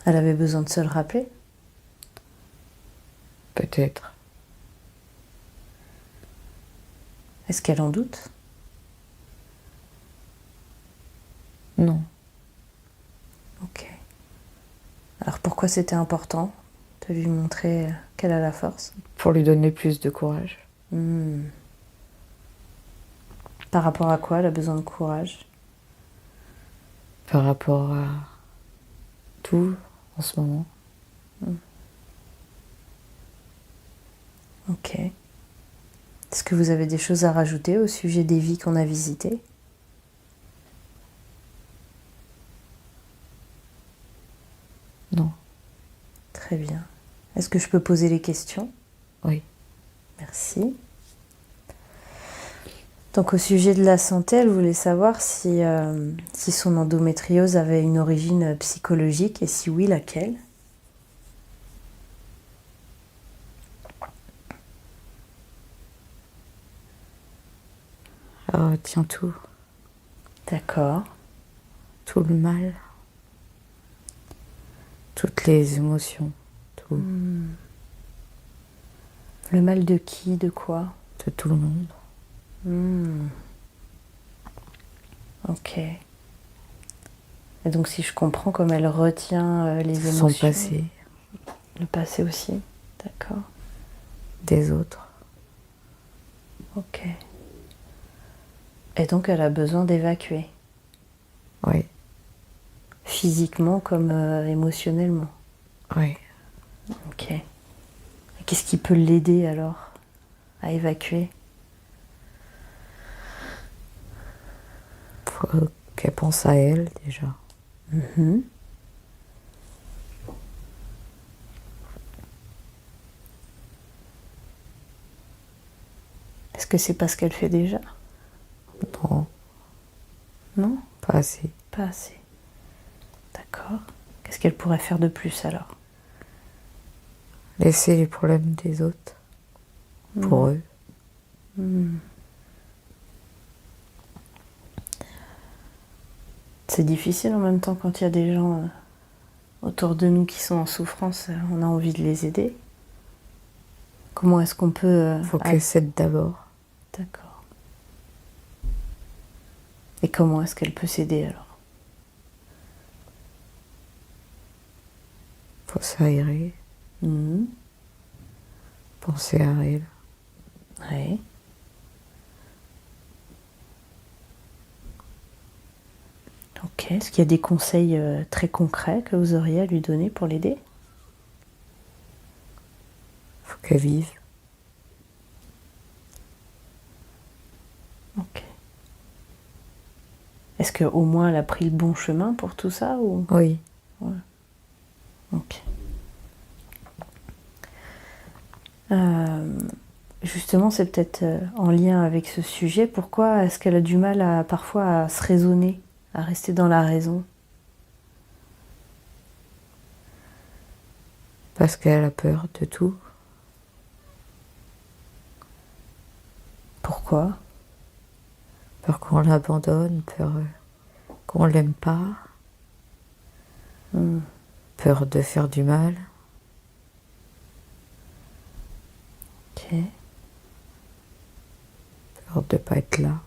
avait besoin de se le rappeler? Peut-être. Est-ce qu'elle en doute? Non. Ok. Alors pourquoi c'était important de lui montrer qu'elle a la force? Pour lui donner plus de courage. Par rapport à quoi elle a besoin de courage? Par rapport à tout en ce moment. Ok. Est-ce que vous avez des choses à rajouter au sujet des vies qu'on a visitées? Non. Très bien. Est-ce que je peux poser les questions? Oui. Merci. Donc au sujet de la santé, elle voulait savoir si son endométriose avait une origine psychologique et si oui, laquelle? Ah, tiens tout. D'accord. Tout le mal. Toutes les émotions. Tout. Le mal de qui? De quoi? De tout le monde. Ok. Et donc si je comprends, comme elle retient les émotions... Son passé. Le passé aussi. D'accord. Des autres. Ok. Et donc elle a besoin d'évacuer. Oui. Physiquement comme émotionnellement. Oui. Ok. Et qu'est-ce qui peut l'aider alors à évacuer? Faut qu'elle pense à elle déjà. Est-ce que c'est pas ce qu'elle fait déjà? Non, Non? pas assez. Pas assez. D'accord. Qu'est-ce qu'elle pourrait faire de plus alors? Laisser les problèmes des autres pour eux. C'est difficile en même temps quand il y a des gens autour de nous qui sont en souffrance, on a envie de les aider. Comment est-ce qu'on peut... Faut qu'elle s'aide d'abord. D'accord. Et comment est-ce qu'elle peut s'aider alors? Faut s'aérer. Penser à elle. Oui. Ok. Est-ce qu'il y a des conseils très concrets que vous auriez à lui donner pour l'aider? Faut qu'elle vive. Ok. Est-ce qu'au moins elle a pris le bon chemin pour tout ça ou... Oui. Ouais. Ok. Justement, c'est peut-être en lien avec ce sujet. Pourquoi est-ce qu'elle a du mal parfois à se raisonner, à rester dans la raison? Parce qu'elle a peur de tout. Pourquoi? Peur qu'on l'abandonne, peur qu'on l'aime pas. Peur de faire du mal. Ok. Peur de pas être là.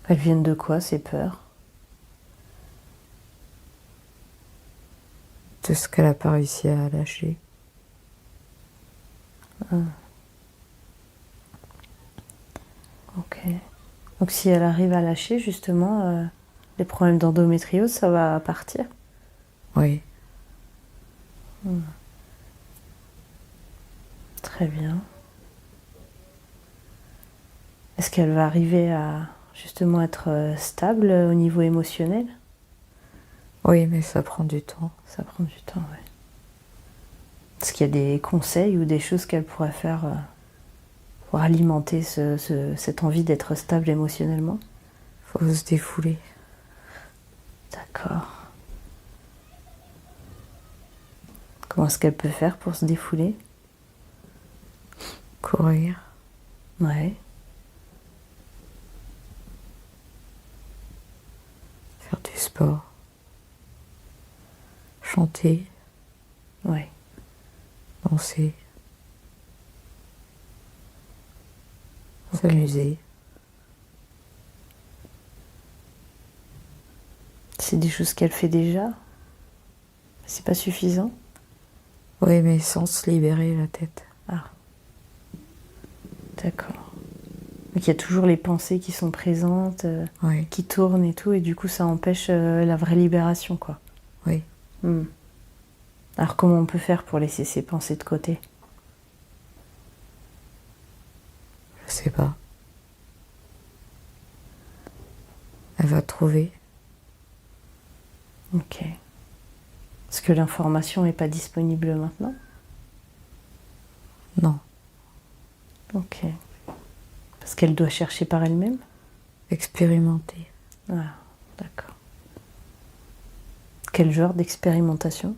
Elles viennent de quoi ces peurs? De ce qu'elle a pas réussi à lâcher. Ok. Donc si elle arrive à lâcher justement les problèmes d'endométriose, ça va partir? Oui. Très bien. Est-ce qu'elle va arriver à justement être stable au niveau émotionnel? Oui, mais ça prend du temps. Ça prend du temps, oui. Est-ce qu'il y a des conseils ou des choses qu'elle pourrait faire pour alimenter cette envie d'être stable émotionnellement? Faut se défouler. D'accord. Comment est-ce qu'elle peut faire pour se défouler? Courir. Ouais. Faire du sport. Chanter. Ouais. Danser. Ok. S'amuser. C'est des choses qu'elle fait déjà? C'est pas suffisant? Oui, mais sans se libérer la tête. Ah. D'accord. Donc il y a toujours les pensées qui sont présentes, Oui, qui tournent et tout, et du coup ça empêche la vraie libération, quoi. oui. Hmm. Alors comment on peut faire pour laisser ces pensées de côté? Je sais pas. Elle va trouver. Ok. Est-ce que l'information n'est pas disponible maintenant? Non. Ok. Parce qu'elle doit chercher par elle-même? Expérimenter. Ah, d'accord. Quel genre d'expérimentation?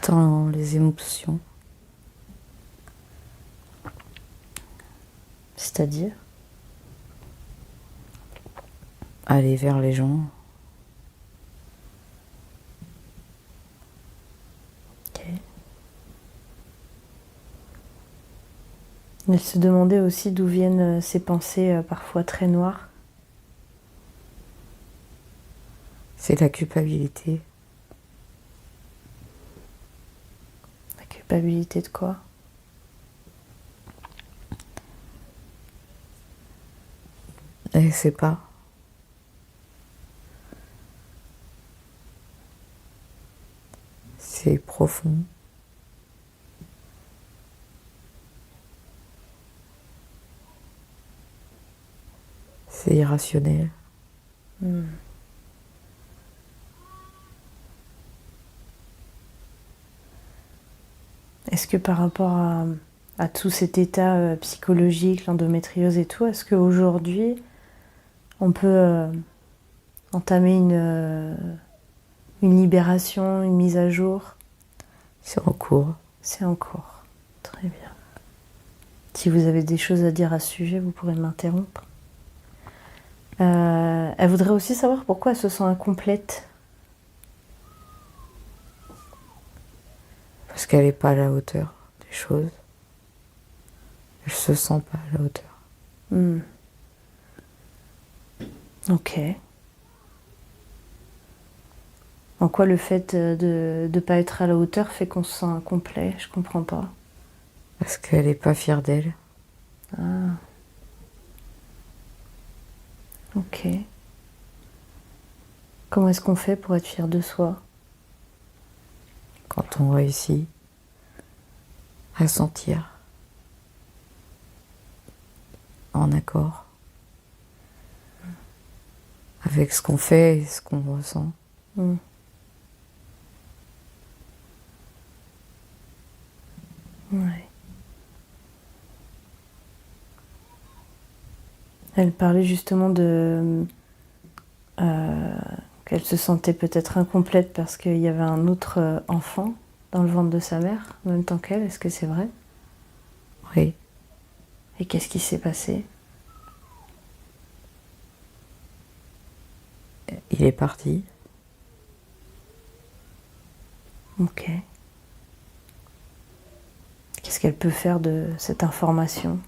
Dans les émotions. C'est-à-dire? Aller vers les gens. Ok. Elle se demandait aussi d'où viennent ces pensées parfois très noires. C'est la culpabilité. La culpabilité de quoi? Elle sait pas. C'est profond. C'est irrationnel. Hmm. Est-ce que par rapport à tout cet état psychologique, l'endométriose et tout, est-ce qu'aujourd'hui, on peut entamer une libération, une mise à jour? C'est en cours. C'est en cours. Très bien. Si vous avez des choses à dire à ce sujet, vous pourrez m'interrompre. Elle voudrait aussi savoir pourquoi elle se sent incomplète. Parce qu'elle n'est pas à la hauteur des choses. Elle se sent pas à la hauteur. Hmm. Ok. En quoi le fait de ne pas être à la hauteur fait qu'on se sent incomplet? Je comprends pas. Parce qu'elle n'est pas fière d'elle. Ah. Ok. Comment est-ce qu'on fait pour être fier de soi? Quand on réussit à sentir en accord avec ce qu'on fait et ce qu'on ressent. Hmm. Ouais. Elle parlait justement de qu'elle se sentait peut-être incomplète parce qu'il y avait un autre enfant dans le ventre de sa mère, en même temps qu'elle. Est-ce que c'est vrai? Oui, Et qu'est-ce qui s'est passé? il est parti. Ok. Qu'est-ce qu'elle peut faire de cette information?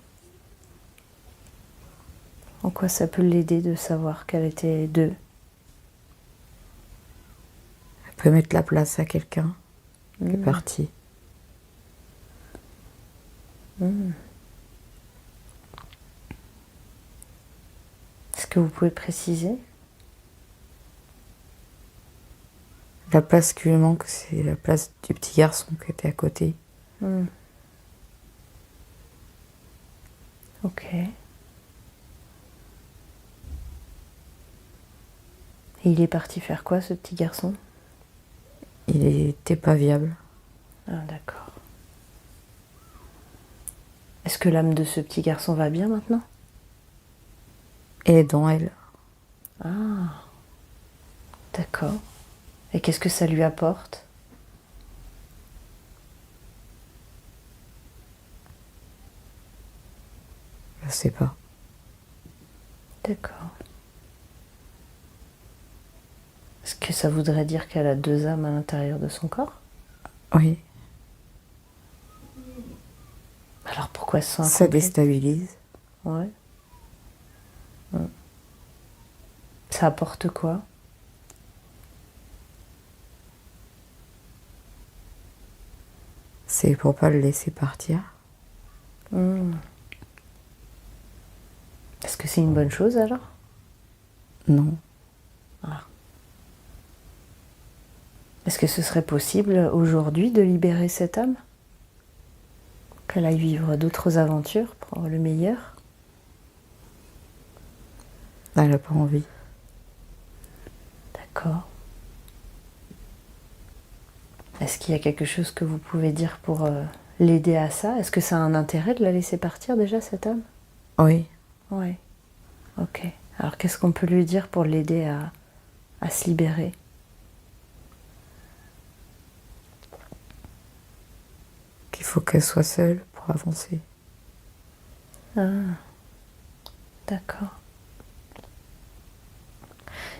En quoi ça peut l'aider de savoir qu'elle était deux? Elle peut mettre la place à quelqu'un qui est parti. Mmh. Est-ce que vous pouvez préciser? La place qui lui manque, c'est la place du petit garçon qui était à côté. Hmm. Ok. Et il est parti faire quoi, ce petit garçon? Il était pas viable. Ah, d'accord. Est-ce que l'âme de ce petit garçon va bien maintenant? Et dans elle, Ah, d'accord. Et qu'est-ce que ça lui apporte? je sais pas. D'accord. Est-ce que ça voudrait dire qu'elle a deux âmes à l'intérieur de son corps? Oui, Alors pourquoi elle se sent ça incomplète? déstabilise. Ouais. Ça apporte quoi? C'est pour pas le laisser partir. Hmm. Est-ce que c'est une bonne chose alors? Non, Ah. Est-ce que ce serait possible aujourd'hui de libérer cette âme? Qu'elle aille vivre d'autres aventures pour le meilleur? elle a pas envie. D'accord. Est-ce qu'il y a quelque chose que vous pouvez dire pour l'aider à ça? Est-ce que ça a un intérêt de la laisser partir déjà, cette âme? Oui, Oui. Ok. Alors qu'est-ce qu'on peut lui dire pour l'aider à se libérer? qu'il faut qu'elle soit seule pour avancer. Ah, d'accord.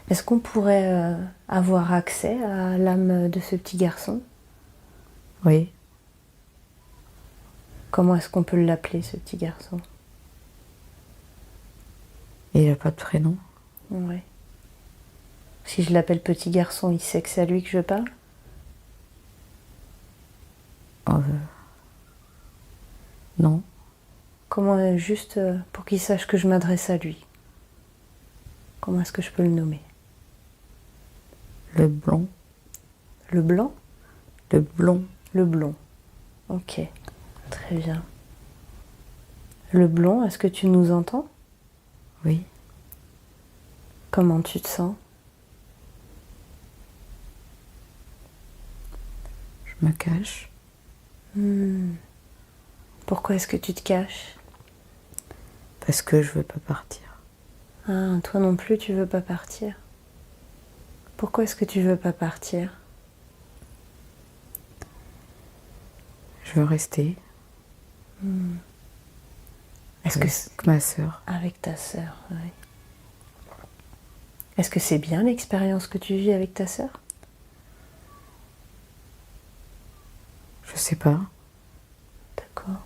Est-ce qu'on pourrait avoir accès à l'âme de ce petit garçon? Oui, Comment est-ce qu'on peut l'appeler, ce petit garçon? et il a pas de prénom. Oui. Si je l'appelle petit garçon, il sait que c'est à lui que je parle? Euh, non, Comment, juste pour qu'il sache que je m'adresse à lui? Comment est-ce que je peux le nommer? le blond, Le blanc? le blond. Le blond. Ok, très bien. Le blond, est-ce que tu nous entends? Oui, Comment tu te sens? je me cache Pourquoi est-ce que tu te caches? parce que je veux pas partir. Ah, toi non plus, tu veux pas partir. Pourquoi est-ce que tu veux pas partir? Je veux rester Est-ce que avec ma sœur. avec ta sœur, oui. Est-ce que c'est bien l'expérience que tu vis avec ta sœur? Je sais pas. D'accord.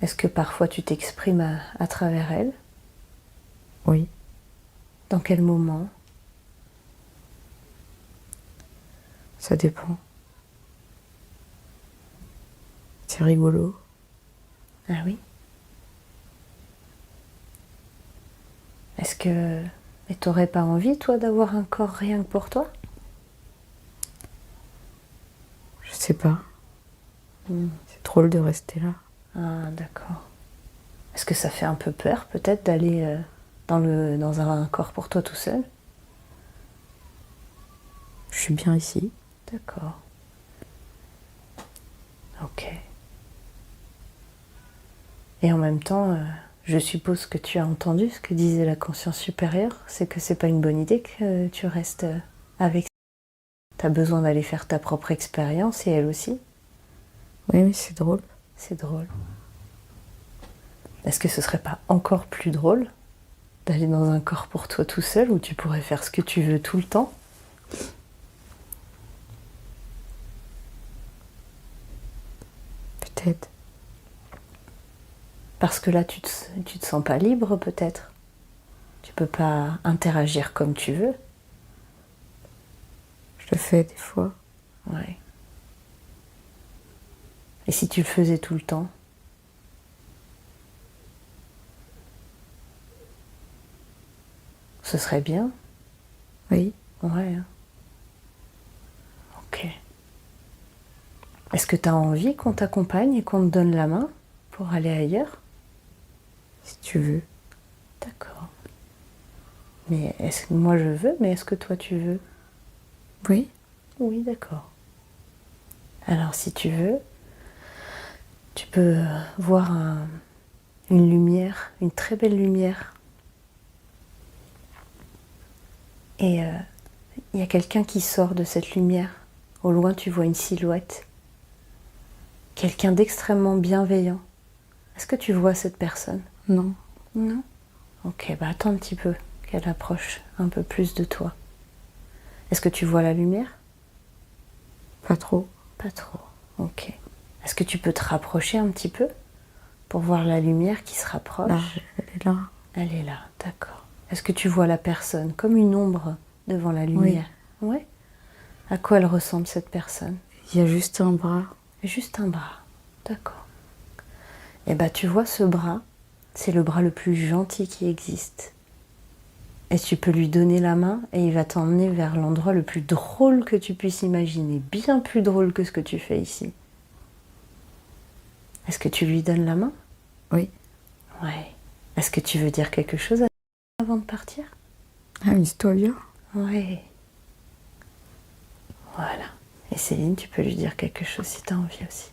Est-ce que parfois tu t'exprimes à travers elle? Oui, Dans quel moment? ça dépend. C'est rigolo. Ah oui? Est-ce que... Mais t'aurais pas envie, toi, d'avoir un corps rien que pour toi? Je sais pas. C'est drôle de rester là. Ah, d'accord. Est-ce que ça fait un peu peur, peut-être, d'aller dans un corps pour toi tout seul? Je suis bien ici. D'accord. Ok. Et en même temps, je suppose que tu as entendu ce que disait la conscience supérieure, c'est que c'est pas une bonne idée que tu restes avec. T'as besoin d'aller faire ta propre expérience et elle aussi. Oui, mais c'est drôle. C'est drôle. Est-ce que ce serait pas encore plus drôle d'aller dans un corps pour toi tout seul où tu pourrais faire ce que tu veux tout le temps? Peut-être. Parce que là, tu te sens pas libre, peut-être. Tu peux pas interagir comme tu veux. Je le fais des fois. Ouais. Et si tu le faisais tout le temps? Ce serait bien. Oui, Ouais. Ok. Est-ce que tu as envie qu'on t'accompagne et qu'on te donne la main pour aller ailleurs? Si tu veux. D'accord. Mais est-ce que moi je veux, mais est-ce que toi tu veux? Oui. Oui, d'accord. Alors si tu veux, tu peux voir une lumière, une très belle lumière. Et il y a quelqu'un qui sort de cette lumière. Au loin, tu vois une silhouette. Quelqu'un d'extrêmement bienveillant. Est-ce que tu vois cette personne? Non. Non? Ok, bah attends un petit peu qu'elle approche un peu plus de toi. Est-ce que tu vois la lumière? Pas trop. Pas trop. Ok. Est-ce que tu peux te rapprocher un petit peu pour voir la lumière qui se rapproche? Là, elle est là. Elle est là, d'accord. Est-ce que tu vois la personne comme une ombre devant la lumière? Oui. Ouais. À quoi elle ressemble cette personne? Il y a juste un bras. Juste un bras. D'accord. Et bah tu vois ce bras, c'est le bras le plus gentil qui existe. Et tu peux lui donner la main et il va t'emmener vers l'endroit le plus drôle que tu puisses imaginer. Bien plus drôle que ce que tu fais ici. Est-ce que tu lui donnes la main? Oui. Ouais. Est-ce que tu veux dire quelque chose avant de partir? Amuse-toi bien. Oui. Voilà. Et Céline, tu peux lui dire quelque chose si tu as envie aussi.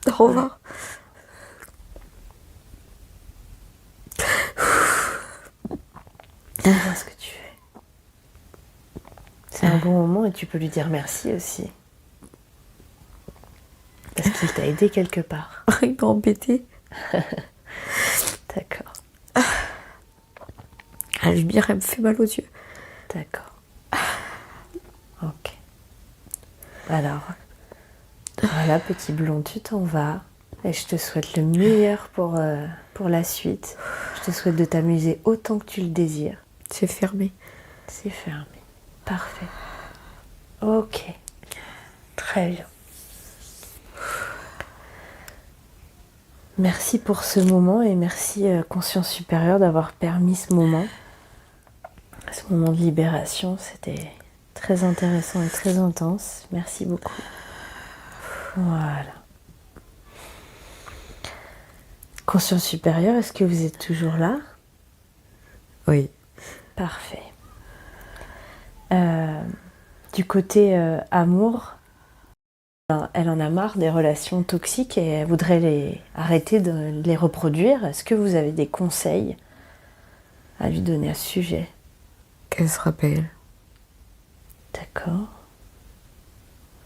Au revoir. Dis-moi ce que tu fais. C'est un bon moment et tu peux lui dire merci aussi. Parce qu'il t'a aidé quelque part. Il m'a embêté. D'accord. La lumière, elle me fait mal aux yeux. D'accord. Ok. Alors, voilà, petit blond, tu t'en vas. Et je te souhaite le meilleur pour la suite. Je te souhaite de t'amuser autant que tu le désires. C'est fermé. C'est fermé. Parfait. Ok. Très bien. Merci pour ce moment et merci Conscience Supérieure d'avoir permis ce moment de libération. C'était très intéressant et très intense. Merci beaucoup. Voilà. Conscience Supérieure, est-ce que vous êtes toujours là? Oui. Parfait. Du côté amour, elle en a marre des relations toxiques et elle voudrait arrêter de les reproduire. Est-ce que vous avez des conseils à lui donner à ce sujet? Qu'elle se rappelle. D'accord.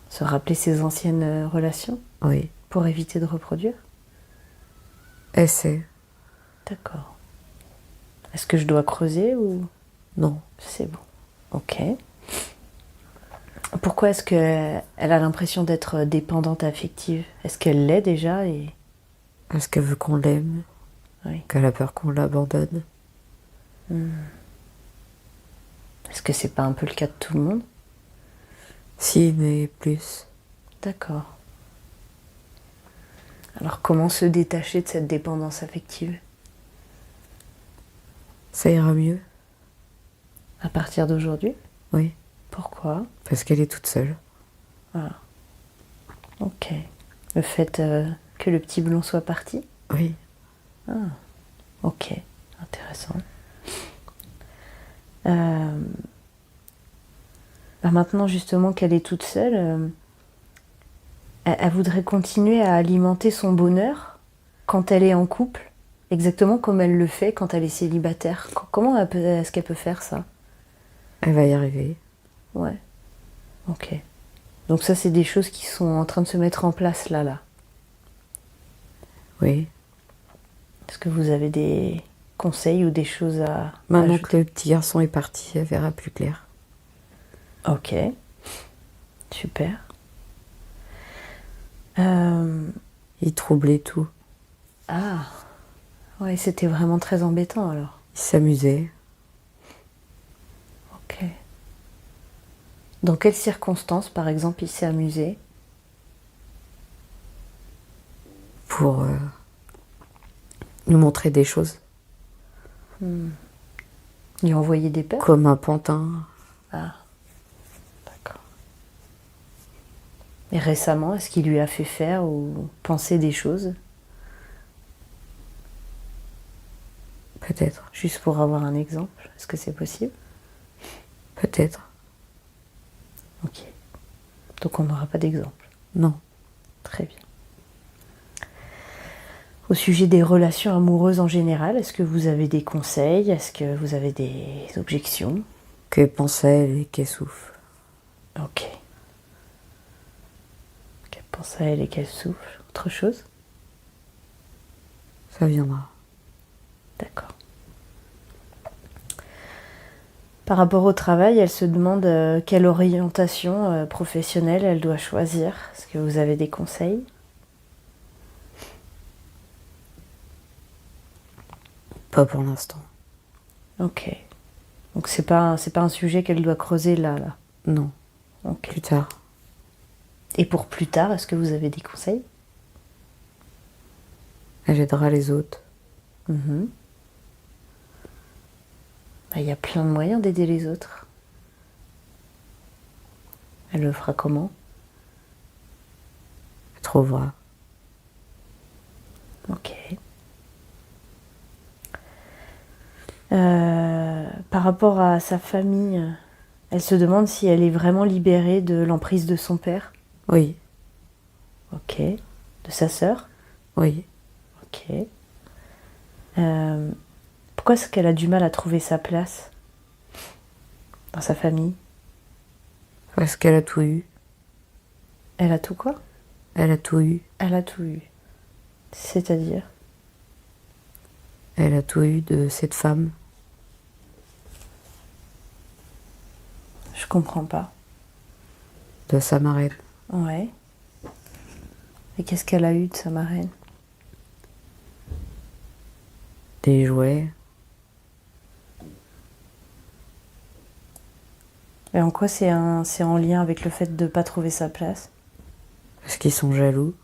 Se rappeler ses anciennes relations Oui. pour éviter de reproduire? Elle sait. D'accord. Est-ce que je dois creuser ou... Non. C'est bon. Ok. Pourquoi est-ce qu'elle a l'impression d'être dépendante affective? Est-ce qu'elle l'est déjà et... Parce qu'elle veut qu'on l'aime. Oui. Qu'elle a peur qu'on l'abandonne. Est-ce que c'est pas un peu le cas de tout le monde? Si, mais plus. D'accord. Alors comment se détacher de cette dépendance affective? Ça ira mieux. À partir d'aujourd'hui? Oui. Pourquoi? Parce qu'elle est toute seule. Ah. Ok. Le fait que le petit blond soit parti? Oui. Ah. Ok. Intéressant. Bah maintenant justement qu'elle est toute seule, elle voudrait continuer à alimenter son bonheur quand elle est en couple, exactement comme elle le fait quand elle est célibataire. Comment est-ce qu'elle peut faire ça? Elle va y arriver. Ouais. Ok. Donc ça, c'est des choses qui sont en train de se mettre en place là. Oui. Est-ce que vous avez des conseils ou des choses à Maintenant ajouter? que le petit garçon est parti, elle verra plus clair. Ok. Super. Il troublait tout. Ah. Ouais, c'était vraiment très embêtant alors. Il s'amusait. Ok. Dans quelles circonstances, par exemple, il s'est amusé? Pour nous montrer des choses. Lui envoyer des peurs? Comme un pantin. Ah, d'accord. Et récemment, est-ce qu'il lui a fait faire ou penser des choses? Peut-être. Juste pour avoir un exemple, est-ce que c'est possible? Peut-être. Ok. Donc on n'aura pas d'exemple. Non. Très bien. Au sujet des relations amoureuses en général, est-ce que vous avez des conseils? Est-ce que vous avez des objections? Que pense à elle et qu'elle souffle. Ok. Qu'elle pense à elle et qu'elle souffle. Autre chose? Ça viendra. D'accord. Par rapport au travail, elle se demande quelle orientation professionnelle elle doit choisir. Est-ce que vous avez des conseils? Pas pour l'instant. Ok. Donc c'est pas un sujet qu'elle doit creuser là. Non. Ok. Plus tard. Et pour plus tard, est-ce que vous avez des conseils? Elle aidera les autres. Mhm. Bah, y a plein de moyens d'aider les autres. Elle le fera comment? Elle trouvera. Ok. Par rapport à sa famille, elle se demande si elle est vraiment libérée de l'emprise de son père. Oui. Ok. De sa sœur. Oui. Ok. Pourquoi est-ce qu'elle a du mal à trouver sa place dans sa famille? Parce qu'elle a tout eu. Elle a tout quoi? Elle a tout eu. Elle a tout eu. C'est-à-dire? Elle a tout eu de cette femme. Je comprends pas. De sa marraine. Ouais. Et qu'est-ce qu'elle a eu de sa marraine? Des jouets. Et en quoi c'est en lien avec le fait de ne pas trouver sa place? Parce qu'ils sont jaloux.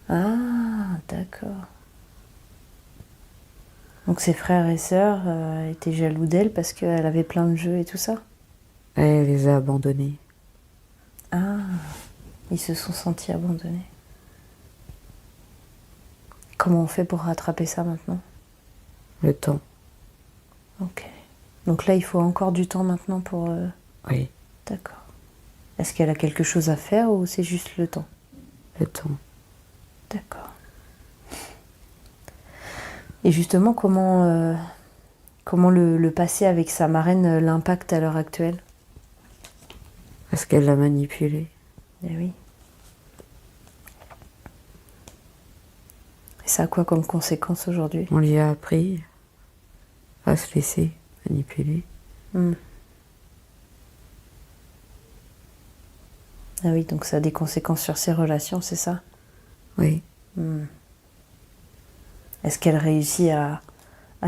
Ah, d'accord. Donc ses frères et sœurs étaient jaloux d'elle parce qu'elle avait plein de jeux et tout ça? Elle les a abandonnés. Ah, ils se sont sentis abandonnés. Comment on fait pour rattraper ça maintenant? Le temps. Ok. Donc là, il faut encore du temps maintenant pour... Oui. D'accord. Est-ce qu'elle a quelque chose à faire ou c'est juste le temps? Le temps. D'accord. Et justement, comment le passé avec sa marraine l'impacte à l'heure actuelle? Parce qu'elle l'a manipulé. Eh oui. Et ça a quoi comme conséquence aujourd'hui? On lui a appris à se laisser manipuler. Ah oui, donc ça a des conséquences sur ses relations, c'est ça? Oui. Est-ce qu'elle réussit à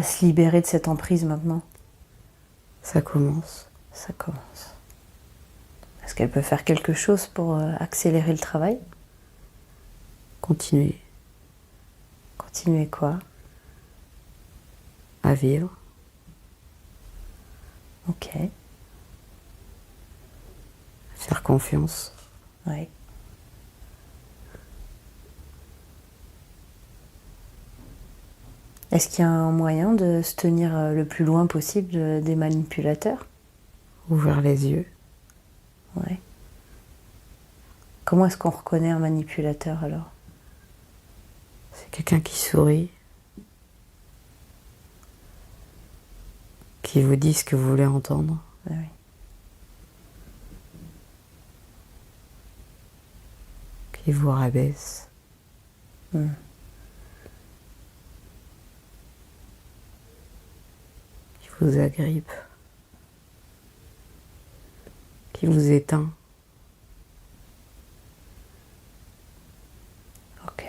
se libérer de cette emprise maintenant? Ça commence. Ça commence. Est-ce qu'elle peut faire quelque chose pour accélérer le travail? Continuer Continuer quoi? à vivre. Ok. Faire confiance. Oui. Est-ce qu'il y a un moyen de se tenir le plus loin possible des manipulateurs? Ouvrir les yeux. Ouais. Comment est-ce qu'on reconnaît un manipulateur alors? C'est quelqu'un qui sourit. Qui vous dit ce que vous voulez entendre. Ah oui. Qui vous rabaisse. Qui vous agrippe. Qui vous éteint. Ok.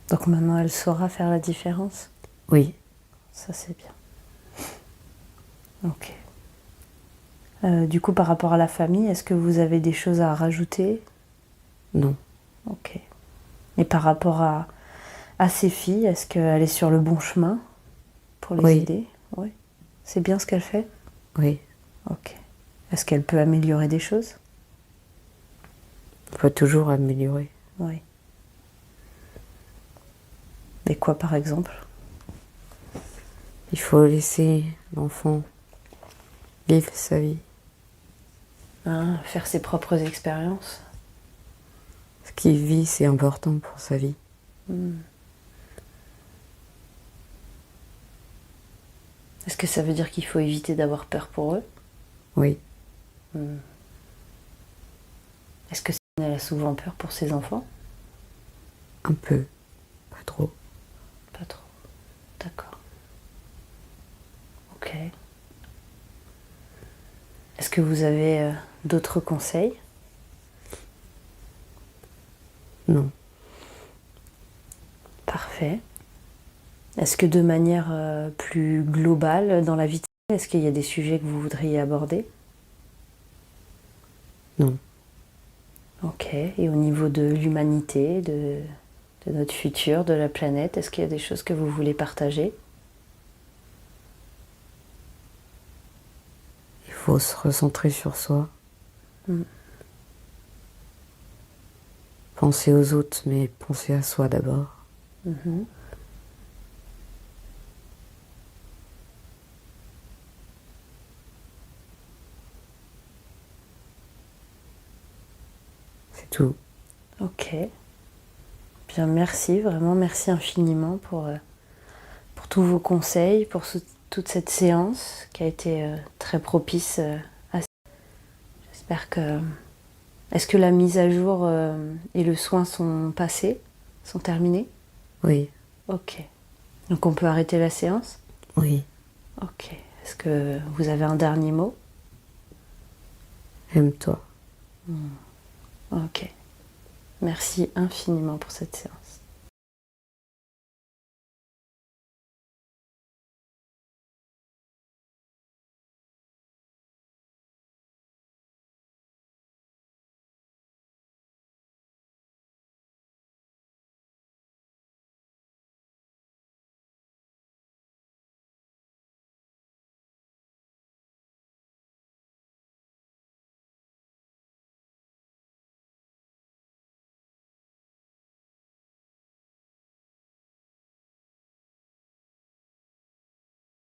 Donc maintenant elle saura faire la différence? Oui. Ça c'est bien. Ok. Du coup, par rapport à la famille, est-ce que vous avez des choses à rajouter? Non. Ok. Et par rapport à à ses filles? Est-ce qu'elle est sur le bon chemin pour les Oui. aider? Oui. C'est bien ce qu'elle fait? Oui. Ok. Est-ce qu'elle peut améliorer des choses? On peut toujours améliorer. Oui. Mais quoi par exemple? Il faut laisser l'enfant vivre sa vie. Hein, faire ses propres expériences? Ce qu'il vit, c'est important pour sa vie. Est-ce que ça veut dire qu'il faut éviter d'avoir peur pour eux? Oui. Est-ce que elle a souvent peur pour ses enfants? Un peu. Pas trop. Pas trop. D'accord. Ok. Est-ce que vous avez d'autres conseils? Non. Parfait. Est-ce que de manière plus globale dans la vie, est-ce qu'il y a des sujets que vous voudriez aborder? Non. Ok. Et au niveau de l'humanité, de notre futur, de la planète, est-ce qu'il y a des choses que vous voulez partager? Il faut se recentrer sur soi. Penser aux autres, mais penser à soi d'abord. C'est tout. Ok. Bien, merci, vraiment merci infiniment pour tous vos conseils, pour toute cette séance qui a été très propice à ça. J'espère que... Est-ce que la mise à jour et le soin sont passés, sont terminés? Oui. Ok. Donc on peut arrêter la séance? Oui. Ok. Est-ce que vous avez un dernier mot? Aime-toi. Ok. Merci infiniment pour cette séance.